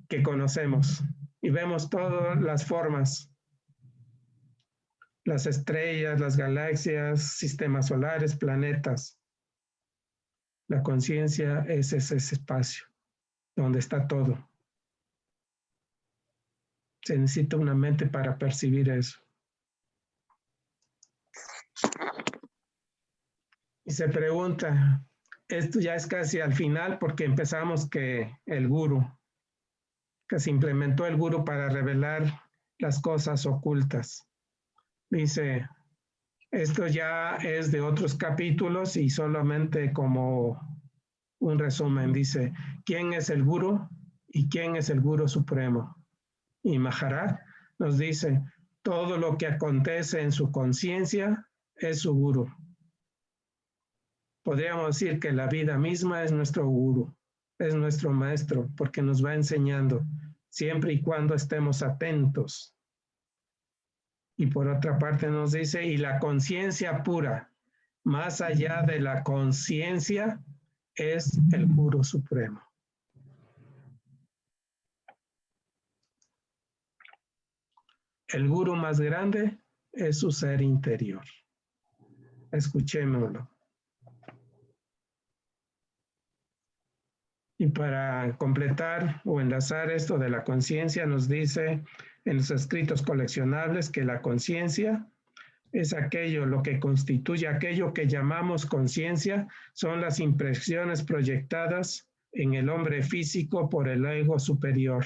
que conocemos, y vemos todas las formas, las estrellas, las galaxias, sistemas solares, planetas. La conciencia es ese espacio donde está todo. Se necesita una mente para percibir eso. Y se pregunta, esto ya es casi al final porque empezamos que el gurú, que se implementó el gurú para revelar las cosas ocultas. Dice, esto ya es de otros capítulos y solamente como un resumen. Dice, ¿quién es el gurú y quién es el gurú supremo? Y Maharaj nos dice, todo lo que acontece en su conciencia es su gurú. Podríamos decir que la vida misma es nuestro gurú, es nuestro maestro, porque nos va enseñando siempre y cuando estemos atentos. Y por otra parte nos dice, y la conciencia pura, más allá de la conciencia, es el gurú supremo. El gurú más grande es su ser interior. Escuchémoslo. Y para completar o enlazar esto de la conciencia, nos dice en los escritos coleccionables que la conciencia es aquello, lo que constituye aquello que llamamos conciencia, son las impresiones proyectadas en el hombre físico por el ego superior.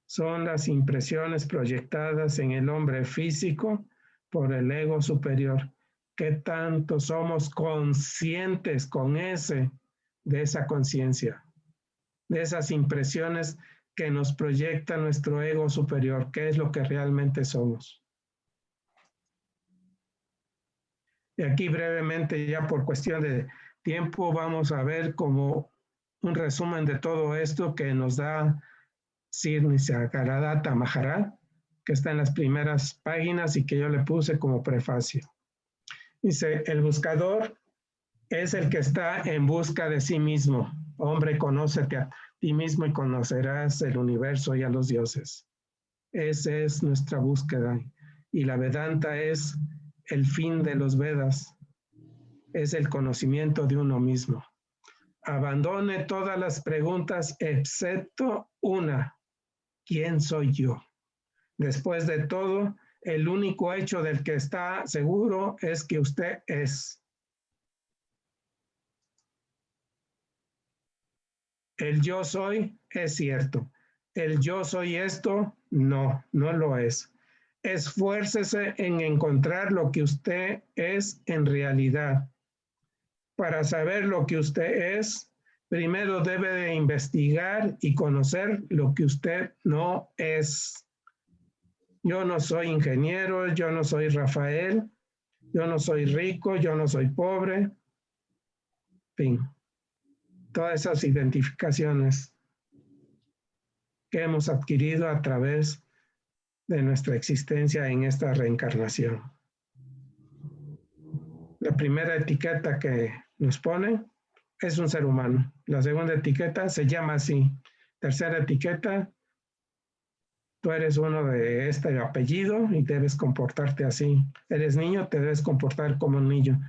Son las impresiones proyectadas en el hombre físico por el ego superior. ¿Qué tanto somos conscientes con de esa conciencia, de esas impresiones que nos proyecta nuestro ego superior? ¿Qué es lo que realmente somos? Y aquí brevemente, ya por cuestión de tiempo, vamos a ver como un resumen de todo esto que nos da Sri Nisargadatta Maharaj, que está en las primeras páginas y que yo le puse como prefacio. Dice, el buscador es el que está en busca de sí mismo. Hombre, conócete a ti mismo y conocerás el universo y a los dioses. Esa es nuestra búsqueda. Y la Vedanta es el fin de los Vedas. Es el conocimiento de uno mismo. Abandone todas las preguntas excepto una. ¿Quién soy yo? Después de todo, el único hecho del que está seguro es que usted es. El yo soy es cierto. El yo soy esto No, no lo es. Esfuércese en encontrar lo que usted es en realidad. Para saber lo que usted es, primero debe de investigar y conocer lo que usted no es. Yo no soy ingeniero, yo no soy Rafael, yo no soy rico, yo no soy pobre. En fin, todas esas identificaciones que hemos adquirido a través de nuestra existencia en esta reencarnación. La primera etiqueta que nos ponen es un ser humano. La segunda etiqueta se llama así. Tercera etiqueta, tú eres uno de este apellido y debes comportarte así. Eres niño, te debes comportar como un niño.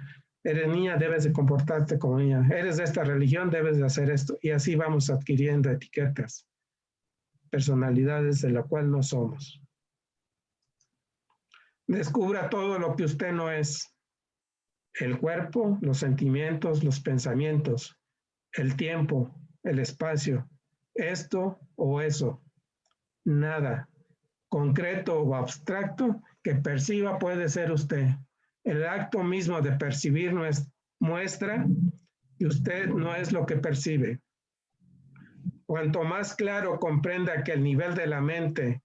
Eres niña, debes de comportarte como niña. Eres de esta religión, debes de hacer esto. Y así vamos adquiriendo etiquetas, personalidades de la cual no somos. Descubra todo lo que usted no es. El cuerpo, los sentimientos, los pensamientos, el tiempo, el espacio, esto o eso, nada, concreto o abstracto que perciba puede ser usted. El acto mismo de percibir muestra que usted no es lo que percibe. Cuanto más claro comprenda que el nivel de la mente,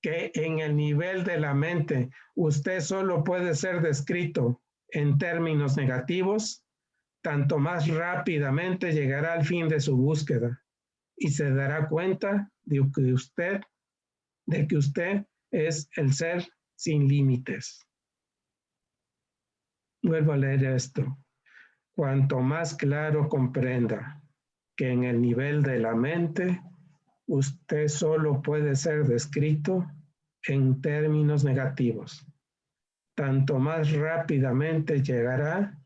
que en el nivel de la mente usted solo puede ser descrito en términos negativos, tanto más rápidamente llegará al fin de su búsqueda y se dará cuenta de que usted es el ser sin límites. Vuelvo a leer esto. Cuanto más claro comprenda que en el nivel de la mente usted solo puede ser descrito en términos negativos, tanto más rápidamente llegará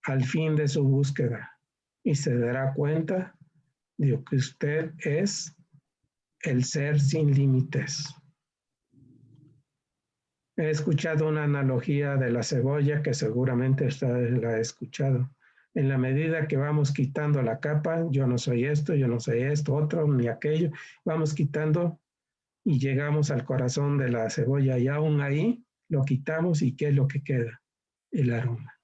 al fin de su búsqueda y se dará cuenta de que usted es el ser sin límites. He escuchado una analogía de la cebolla que seguramente usted la ha escuchado. En la medida que vamos quitando la capa, yo no soy esto, otro, ni aquello, vamos quitando y llegamos al corazón de la cebolla y aún ahí lo quitamos y ¿qué es lo que queda? El aroma.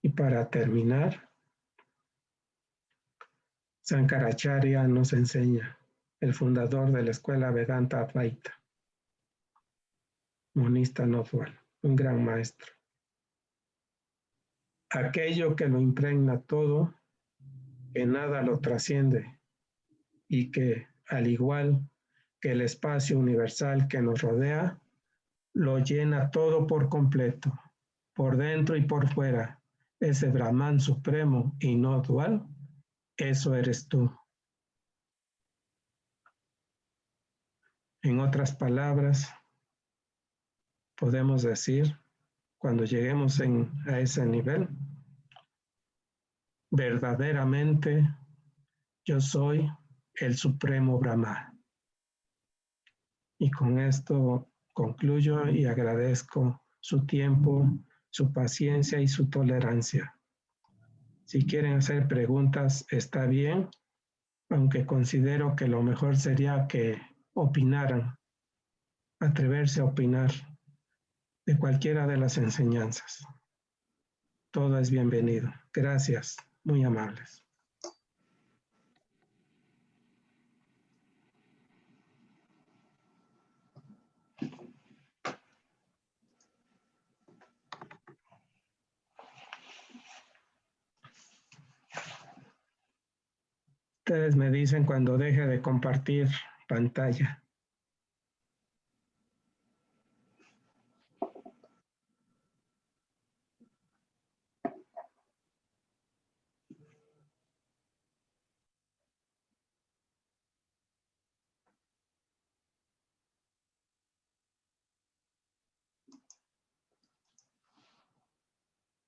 Y para terminar, Sankaracharya nos enseña, el fundador de la escuela Vedanta Advaita, monista no dual, un gran maestro. Aquello que lo impregna todo, que nada lo trasciende y que, al igual que el espacio universal que nos rodea, lo llena todo por completo, por dentro y por fuera. Ese Brahman supremo y no dual, eso eres tú. En otras palabras, podemos decir, cuando lleguemos a ese nivel, verdaderamente yo soy el supremo Brahman. Y con esto concluyo y agradezco su tiempo, su paciencia y su tolerancia. Si quieren hacer preguntas, está bien, aunque considero que lo mejor sería que opinaran, atreverse a opinar de cualquiera de las enseñanzas. Todo es bienvenido. Gracias, muy amables. Ustedes me dicen cuando deje de compartir pantalla.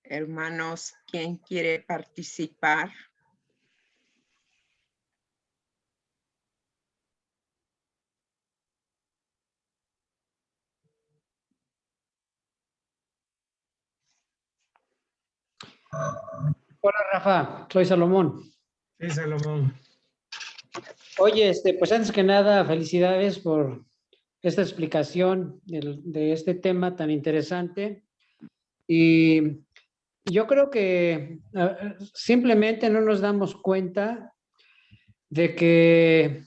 Hermanos, ¿quién quiere participar? Hola Rafa, soy Salomón. Sí, Salomón. Oye, pues antes que nada, felicidades por esta explicación de este tema tan interesante. Y yo creo que simplemente no nos damos cuenta de que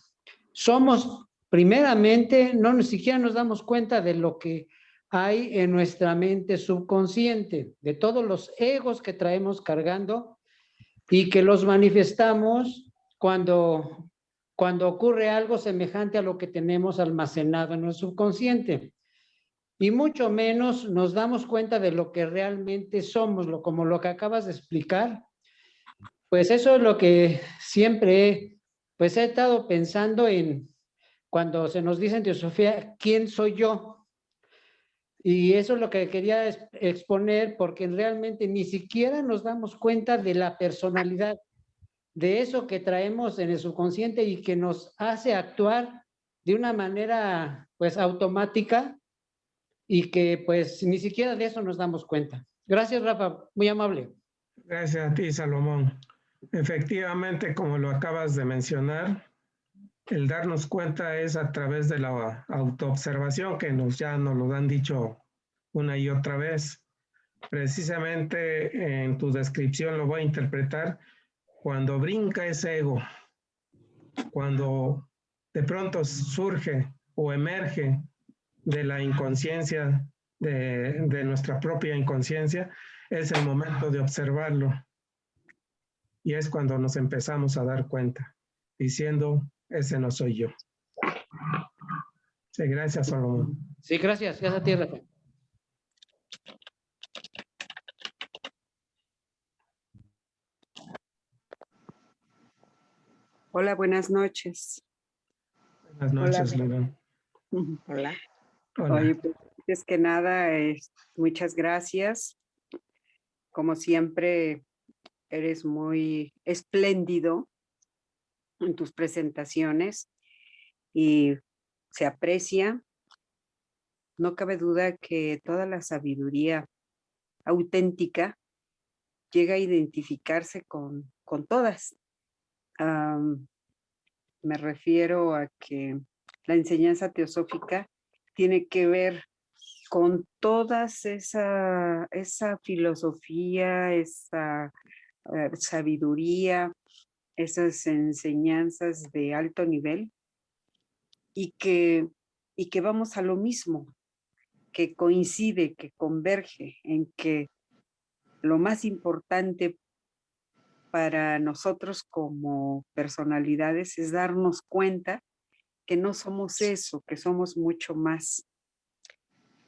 somos, primeramente, no ni siquiera nos damos cuenta de lo que hay en nuestra mente subconsciente, de todos los egos que traemos cargando y que los manifestamos cuando ocurre algo semejante a lo que tenemos almacenado en nuestro subconsciente. Y mucho menos nos damos cuenta de lo que realmente somos, como lo que acabas de explicar. Pues eso es lo que siempre he estado pensando en cuando se nos dice en teosofía, ¿quién soy yo? Y eso es lo que quería exponer, porque realmente ni siquiera nos damos cuenta de la personalidad, de eso que traemos en el subconsciente y que nos hace actuar de una manera pues automática y que pues ni siquiera de eso nos damos cuenta. Gracias, Rafa, muy amable. Gracias a ti, Salomón. Efectivamente, como lo acabas de mencionar, el darnos cuenta es a través de la autoobservación, que ya nos lo han dicho una y otra vez. Precisamente en tu descripción lo voy a interpretar cuando brinca ese ego, cuando de pronto surge o emerge de la inconsciencia, de nuestra propia inconsciencia, es el momento de observarlo. Y es cuando nos empezamos a dar cuenta, diciendo, ese no soy yo. Sí, gracias, Salomón. Sí, gracias a ti, Rafa. Hola, buenas noches. Buenas noches, Lorena. Hola. Hola. Oye, pues, antes que nada, muchas gracias. Como siempre, eres muy espléndido en tus presentaciones y se aprecia. No cabe duda que toda la sabiduría auténtica llega a identificarse con todas. Me refiero a que la enseñanza teosófica tiene que ver con todas esa filosofía, esa sabiduría, esas enseñanzas de alto nivel y que vamos a lo mismo, que coincide, que converge en que lo más importante para nosotros como personalidades es darnos cuenta que no somos eso, que somos mucho más.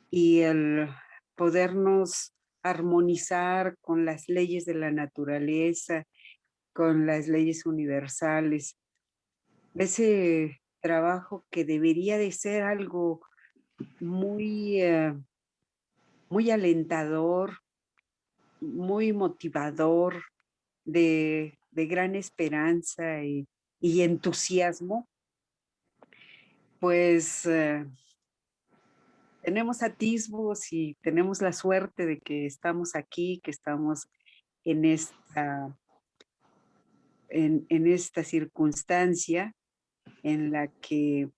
Y el podernos armonizar con las leyes de la naturaleza, con las leyes universales. Ese trabajo que debería de ser algo muy, muy alentador, muy motivador, de gran esperanza y entusiasmo, pues tenemos atisbos y tenemos la suerte de que estamos aquí, que estamos en esta circunstancia en la que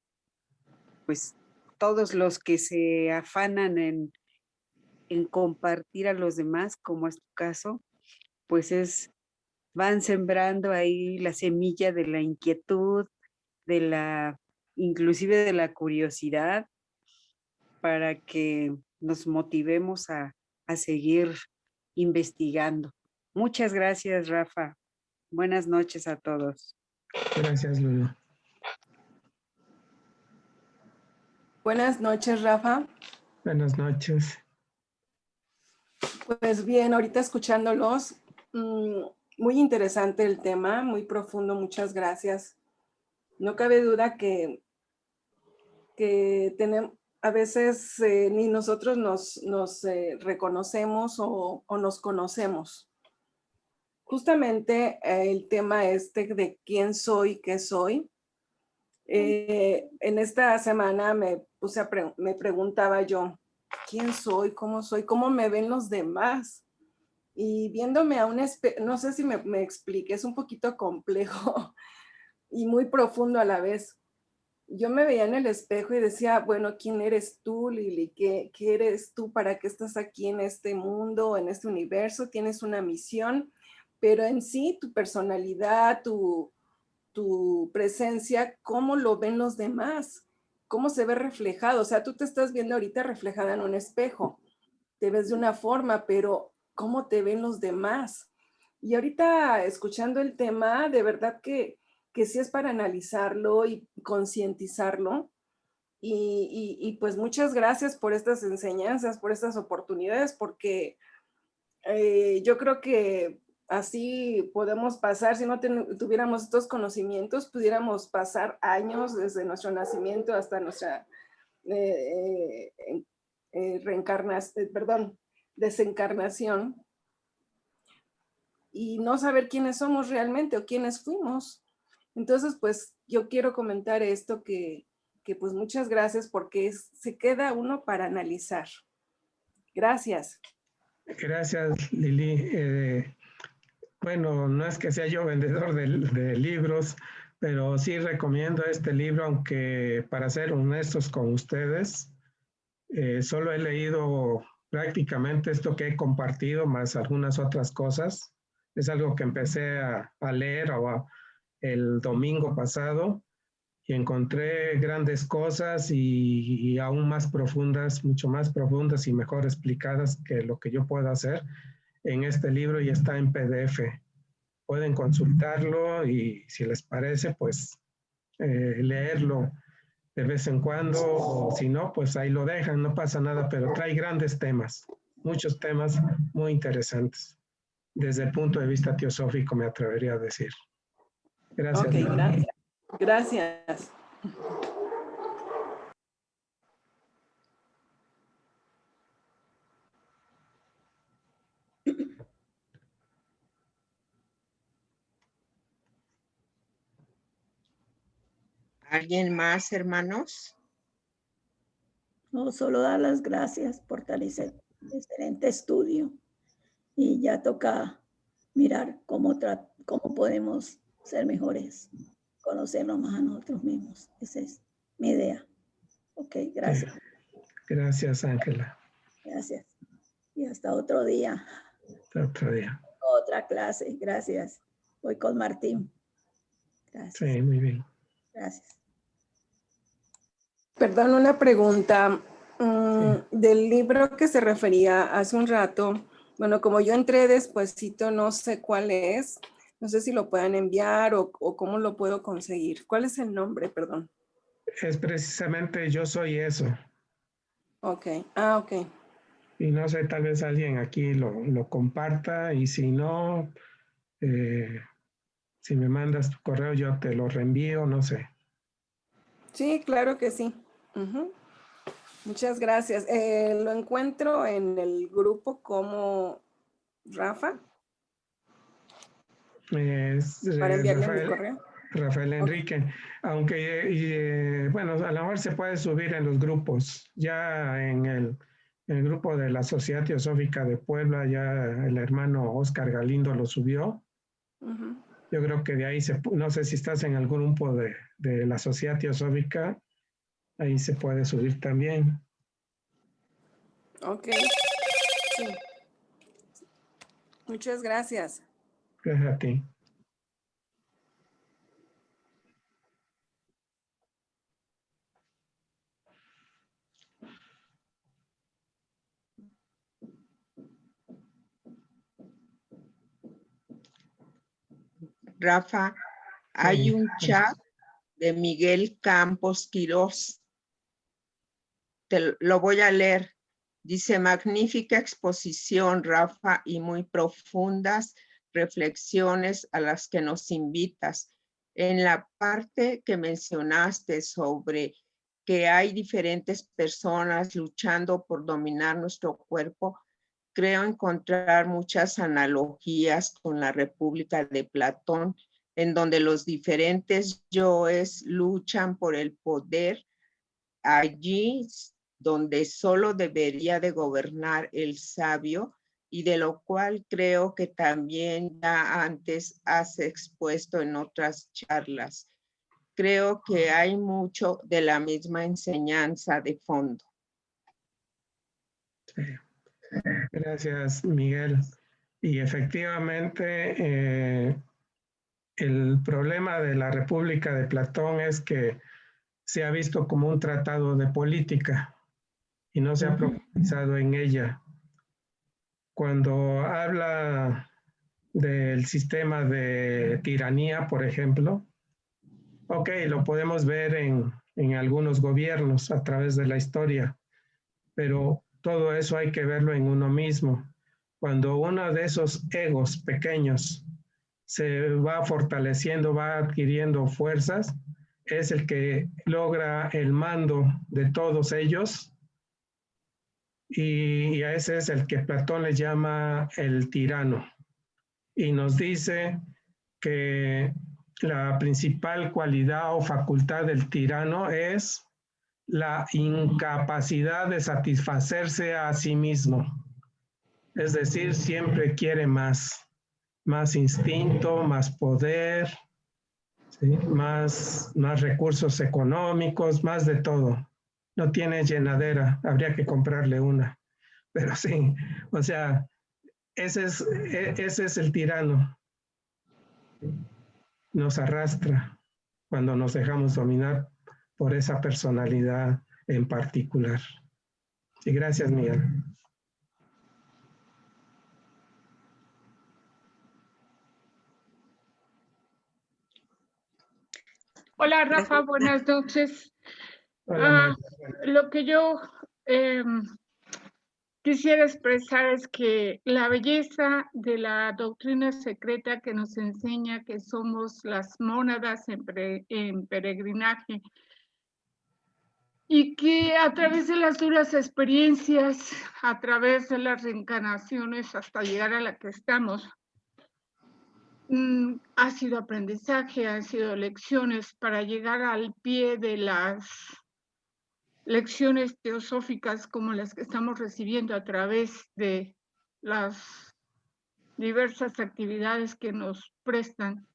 pues todos los que se afanan en compartir a los demás, como es tu caso, pues van sembrando ahí la semilla de la inquietud, inclusive de la curiosidad, para que nos motivemos a seguir investigando. Muchas gracias, Rafa. Buenas noches a todos. Gracias, Lulu. Buenas noches, Rafa. Buenas noches. Pues bien, ahorita escuchándolos, muy interesante el tema, muy profundo, muchas gracias. No cabe duda que tenemos, a veces ni nosotros nos reconocemos o nos conocemos. Justamente el tema de quién soy, qué soy. En esta semana me preguntaba yo, ¿quién soy? ¿Cómo soy? ¿Cómo me ven los demás? Y viéndome a un espejo, no sé si me explique, es un poquito complejo y muy profundo a la vez. Yo me veía en el espejo y decía, bueno, ¿quién eres tú, Lili? ¿Qué eres tú? ¿Para qué estás aquí en este mundo, en este universo? Tienes una misión, pero en sí tu personalidad, tu presencia, ¿cómo lo ven los demás? ¿Cómo se ve reflejado? O sea, tú te estás viendo ahorita reflejada en un espejo, te ves de una forma, pero ¿cómo te ven los demás? Y ahorita escuchando el tema, de verdad que sí es para analizarlo y concientizarlo. Y pues muchas gracias por estas enseñanzas, por estas oportunidades, porque yo creo que así podemos pasar, si no tuviéramos estos conocimientos, pudiéramos pasar años desde nuestro nacimiento hasta nuestra desencarnación y no saber quiénes somos realmente o quiénes fuimos. Entonces, pues yo quiero comentar esto que pues muchas gracias porque se queda uno para analizar. Gracias. Gracias, Lili. Bueno, no es que sea yo vendedor de libros, pero sí recomiendo este libro, aunque para ser honestos con ustedes, solo he leído prácticamente esto que he compartido, más algunas otras cosas. Es algo que empecé a leer el domingo pasado y encontré grandes cosas y aún más profundas, mucho más profundas y mejor explicadas que lo que yo puedo hacer en este libro y está en PDF. Pueden consultarlo y si les parece, pues leerlo de vez en cuando o si no, pues ahí lo dejan, no pasa nada, pero trae grandes temas, muchos temas muy interesantes. Desde el punto de vista teosófico me atrevería a decir. Gracias. Ok, gracias. Gracias. ¿Alguien más, hermanos? No, solo dar las gracias por tal excelente estudio. Y ya toca mirar cómo podemos ser mejores, conocernos más a nosotros mismos. Esa es mi idea. Ok, gracias. Gracias, Ángela. Gracias. Y hasta otro día. Hasta otro día. Otra clase. Gracias. Voy con Martín. Gracias. Sí, muy bien. Gracias. Perdón, una pregunta. Del libro que se refería hace un rato, bueno, como yo entré despuesito, no sé cuál es, no sé si lo puedan enviar o cómo lo puedo conseguir. ¿Cuál es el nombre, perdón? Es precisamente Yo Soy Eso. Ok, ok. Y no sé, tal vez alguien aquí lo comparta y si no, si me mandas tu correo yo te lo reenvío, no sé. Sí, claro que sí. Muchas gracias. Lo encuentro en el grupo como Rafa. Para enviarle mi correo. Rafael Enrique, aunque bueno, a lo mejor se puede subir en los grupos, ya en el grupo de la Sociedad Teosófica de Puebla, ya el hermano Oscar Galindo lo subió. Yo creo que de ahí no sé si estás en algún grupo de la Sociedad Teosófica, ahí se puede subir también. Ok. Sí. Muchas gracias. Gracias a ti. Rafa, hay un chat de Miguel Campos Quirós. Lo voy a leer. Dice, magnífica exposición, Rafa, y muy profundas reflexiones a las que nos invitas. En la parte que mencionaste sobre que hay diferentes personas luchando por dominar nuestro cuerpo, creo encontrar muchas analogías con la República de Platón, en donde los diferentes yoes luchan por el poder. Allí donde solo debería de gobernar el sabio, y de lo cual creo que también ya antes has expuesto en otras charlas. Creo que hay mucho de la misma enseñanza de fondo. Sí. Gracias, Miguel. Y efectivamente, el problema de la República de Platón es que se ha visto como un tratado de política y no se ha profundizado en ella. Cuando habla del sistema de tiranía, por ejemplo, ok, lo podemos ver en algunos gobiernos a través de la historia, pero todo eso hay que verlo en uno mismo. Cuando uno de esos egos pequeños se va fortaleciendo, va adquiriendo fuerzas, es el que logra el mando de todos ellos, y a ese es el que Platón le llama el tirano. Y nos dice que la principal cualidad o facultad del tirano es la incapacidad de satisfacerse a sí mismo. Es decir, siempre quiere más instinto, más poder, ¿sí? más recursos económicos, más de todo. No tiene llenadera, habría que comprarle una. Pero sí, o sea, ese es el tirano. Nos arrastra cuando nos dejamos dominar por esa personalidad en particular. Sí, gracias, Miguel. Hola, Rafa, buenas noches. Hola, lo que yo quisiera expresar es que la belleza de la doctrina secreta que nos enseña que somos las mónadas en peregrinaje y que a través de las duras experiencias, a través de las reencarnaciones hasta llegar a la que estamos, ha sido aprendizaje, han sido lecciones para llegar al pie de las lecciones teosóficas como las que estamos recibiendo a través de las diversas actividades que nos prestan.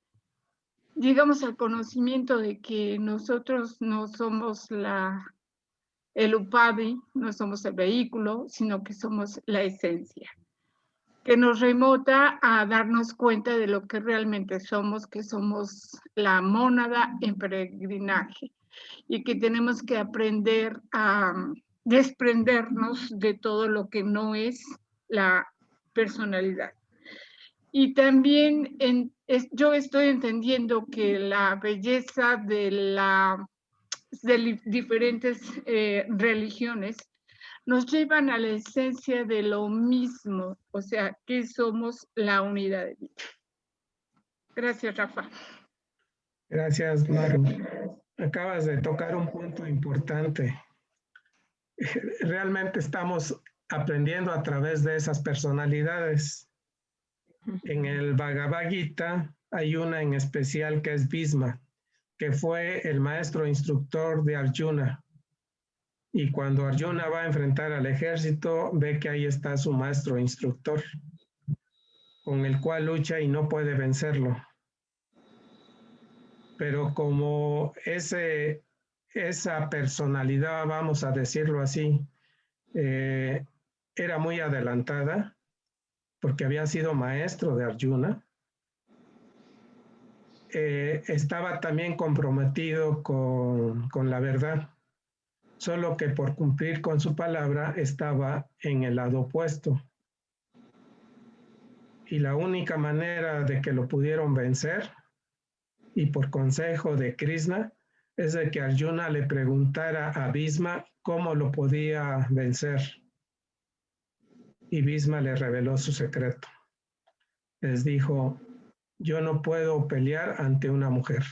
Llegamos al conocimiento de que nosotros no somos el upavi, no somos el vehículo, sino que somos la esencia, que nos remota a darnos cuenta de lo que realmente somos, que somos la mónada en peregrinaje y que tenemos que aprender a desprendernos de todo lo que no es la personalidad. Y también yo estoy entendiendo que la belleza de diferentes religiones nos llevan a la esencia de lo mismo, o sea, que somos la unidad de vida. Gracias, Rafa. Gracias, Maru. Acabas de tocar un punto importante. Realmente estamos aprendiendo a través de esas personalidades. En el Bhagavad Gita hay una en especial que es Bhisma, que fue el maestro instructor de Arjuna. Y cuando Arjuna va a enfrentar al ejército, ve que ahí está su maestro instructor, con el cual lucha y no puede vencerlo. Pero como esa personalidad, vamos a decirlo así, era muy adelantada, porque había sido maestro de Arjuna, estaba también comprometido con la verdad, solo que por cumplir con su palabra estaba en el lado opuesto. Y la única manera de que lo pudieron vencer, y por consejo de Krishna, es de que Arjuna le preguntara a Bhisma cómo lo podía vencer. Y Bhisma le reveló su secreto. Les dijo: yo no puedo pelear ante una mujer.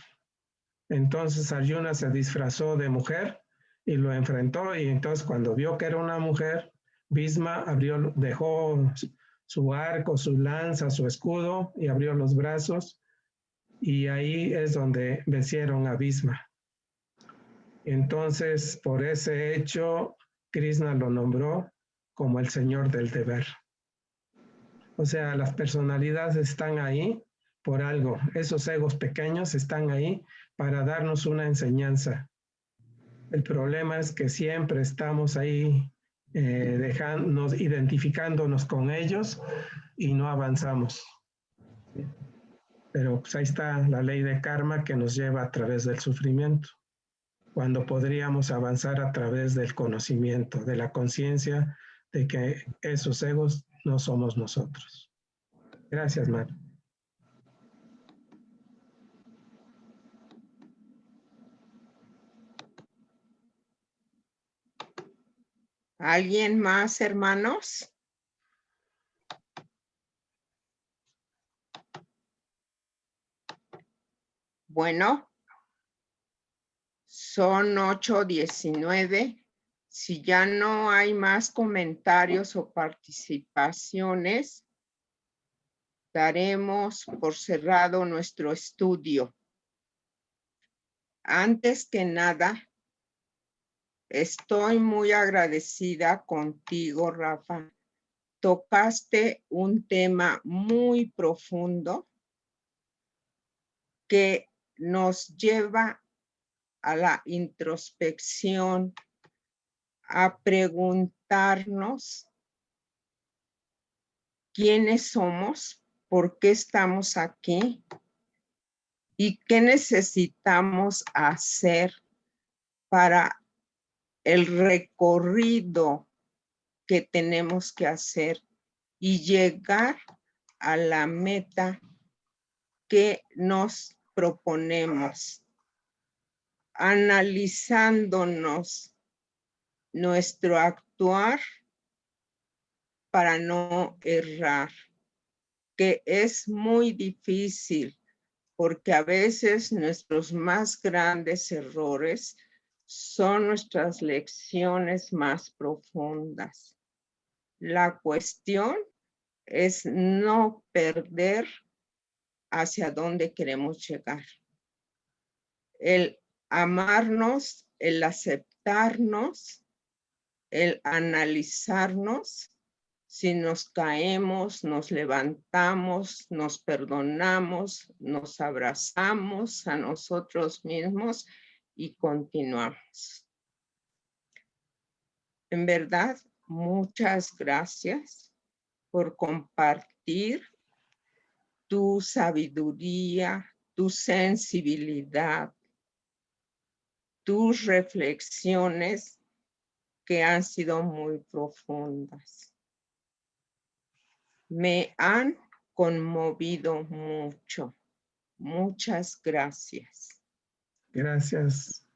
Entonces Arjuna se disfrazó de mujer y lo enfrentó, y entonces cuando vio que era una mujer, Bhisma dejó su arco, su lanza, su escudo, y abrió los brazos, y ahí es donde vencieron a Bhisma. Entonces, por ese hecho, Krishna lo nombró como el Señor del Deber. O sea, las personalidades están ahí por algo. Esos egos pequeños están ahí para darnos una enseñanza. El problema es que siempre estamos ahí identificándonos con ellos y no avanzamos. Pero pues ahí está la ley de karma que nos lleva a través del sufrimiento, cuando podríamos avanzar a través del conocimiento, de la conciencia de que esos egos no somos nosotros. Gracias, Mar. ¿Alguien más, hermanos? Bueno, son 8:19. Si ya no hay más comentarios o participaciones, daremos por cerrado nuestro estudio. Antes que nada, estoy muy agradecida contigo, Rafa. Tocaste un tema muy profundo que nos lleva a la introspección, a preguntarnos quiénes somos, por qué estamos aquí y qué necesitamos hacer para el recorrido que tenemos que hacer y llegar a la meta que nos proponemos, analizándonos nuestro actuar para no errar, que es muy difícil porque a veces nuestros más grandes errores son nuestras lecciones más profundas. La cuestión es no perder hacia dónde queremos llegar. El amarnos, el aceptarnos, el analizarnos, si nos caemos, nos levantamos, nos perdonamos, nos abrazamos a nosotros mismos y continuamos. En verdad, muchas gracias por compartir tu sabiduría, tu sensibilidad, tus reflexiones que han sido muy profundas. Me han conmovido mucho. Muchas gracias. Gracias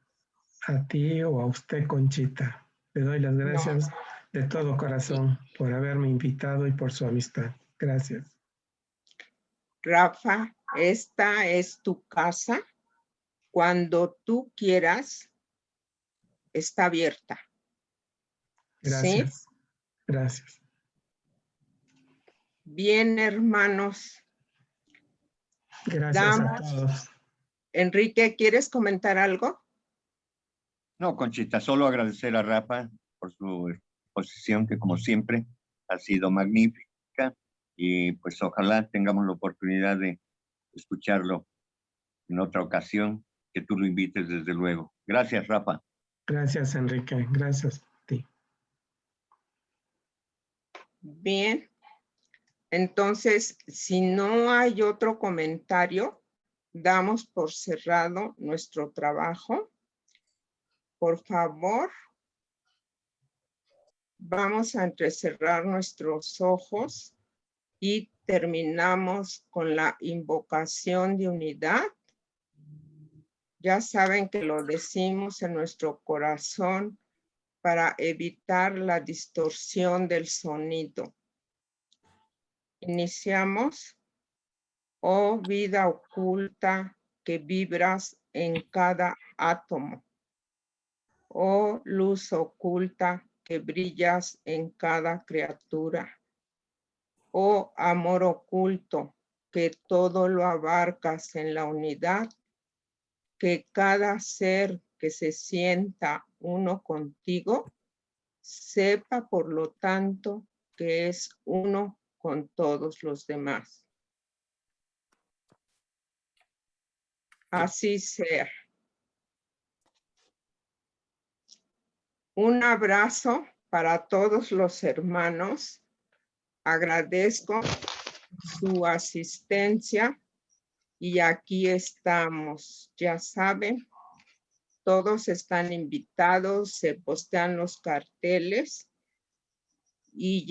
a ti o a usted, Conchita. Le doy las gracias de todo corazón por haberme invitado y por su amistad. Gracias. Rafa, esta es tu casa. Cuando tú quieras, está abierta. Gracias. ¿Sí? Gracias. Bien, hermanos. Gracias a todos. Enrique, ¿quieres comentar algo? No, Conchita, solo agradecer a Rafa por su exposición, que como siempre ha sido magnífica, y pues ojalá tengamos la oportunidad de escucharlo en otra ocasión, que tú lo invites desde luego. Gracias, Rafa. Gracias, Enrique. Gracias a ti. Bien. Entonces, si no hay otro comentario, damos por cerrado nuestro trabajo. Por favor, vamos a entrecerrar nuestros ojos y terminamos con la invocación de unidad. Ya saben que lo decimos en nuestro corazón para evitar la distorsión del sonido. Iniciamos. Oh vida oculta que vibras en cada átomo. Oh luz oculta que brillas en cada criatura. Oh amor oculto que todo lo abarcas en la unidad, que cada ser que se sienta uno contigo, sepa por lo tanto que es uno con todos los demás. Así sea. Un abrazo para todos los hermanos. Agradezco su asistencia y aquí estamos. Ya saben, todos están invitados, se postean los carteles y ya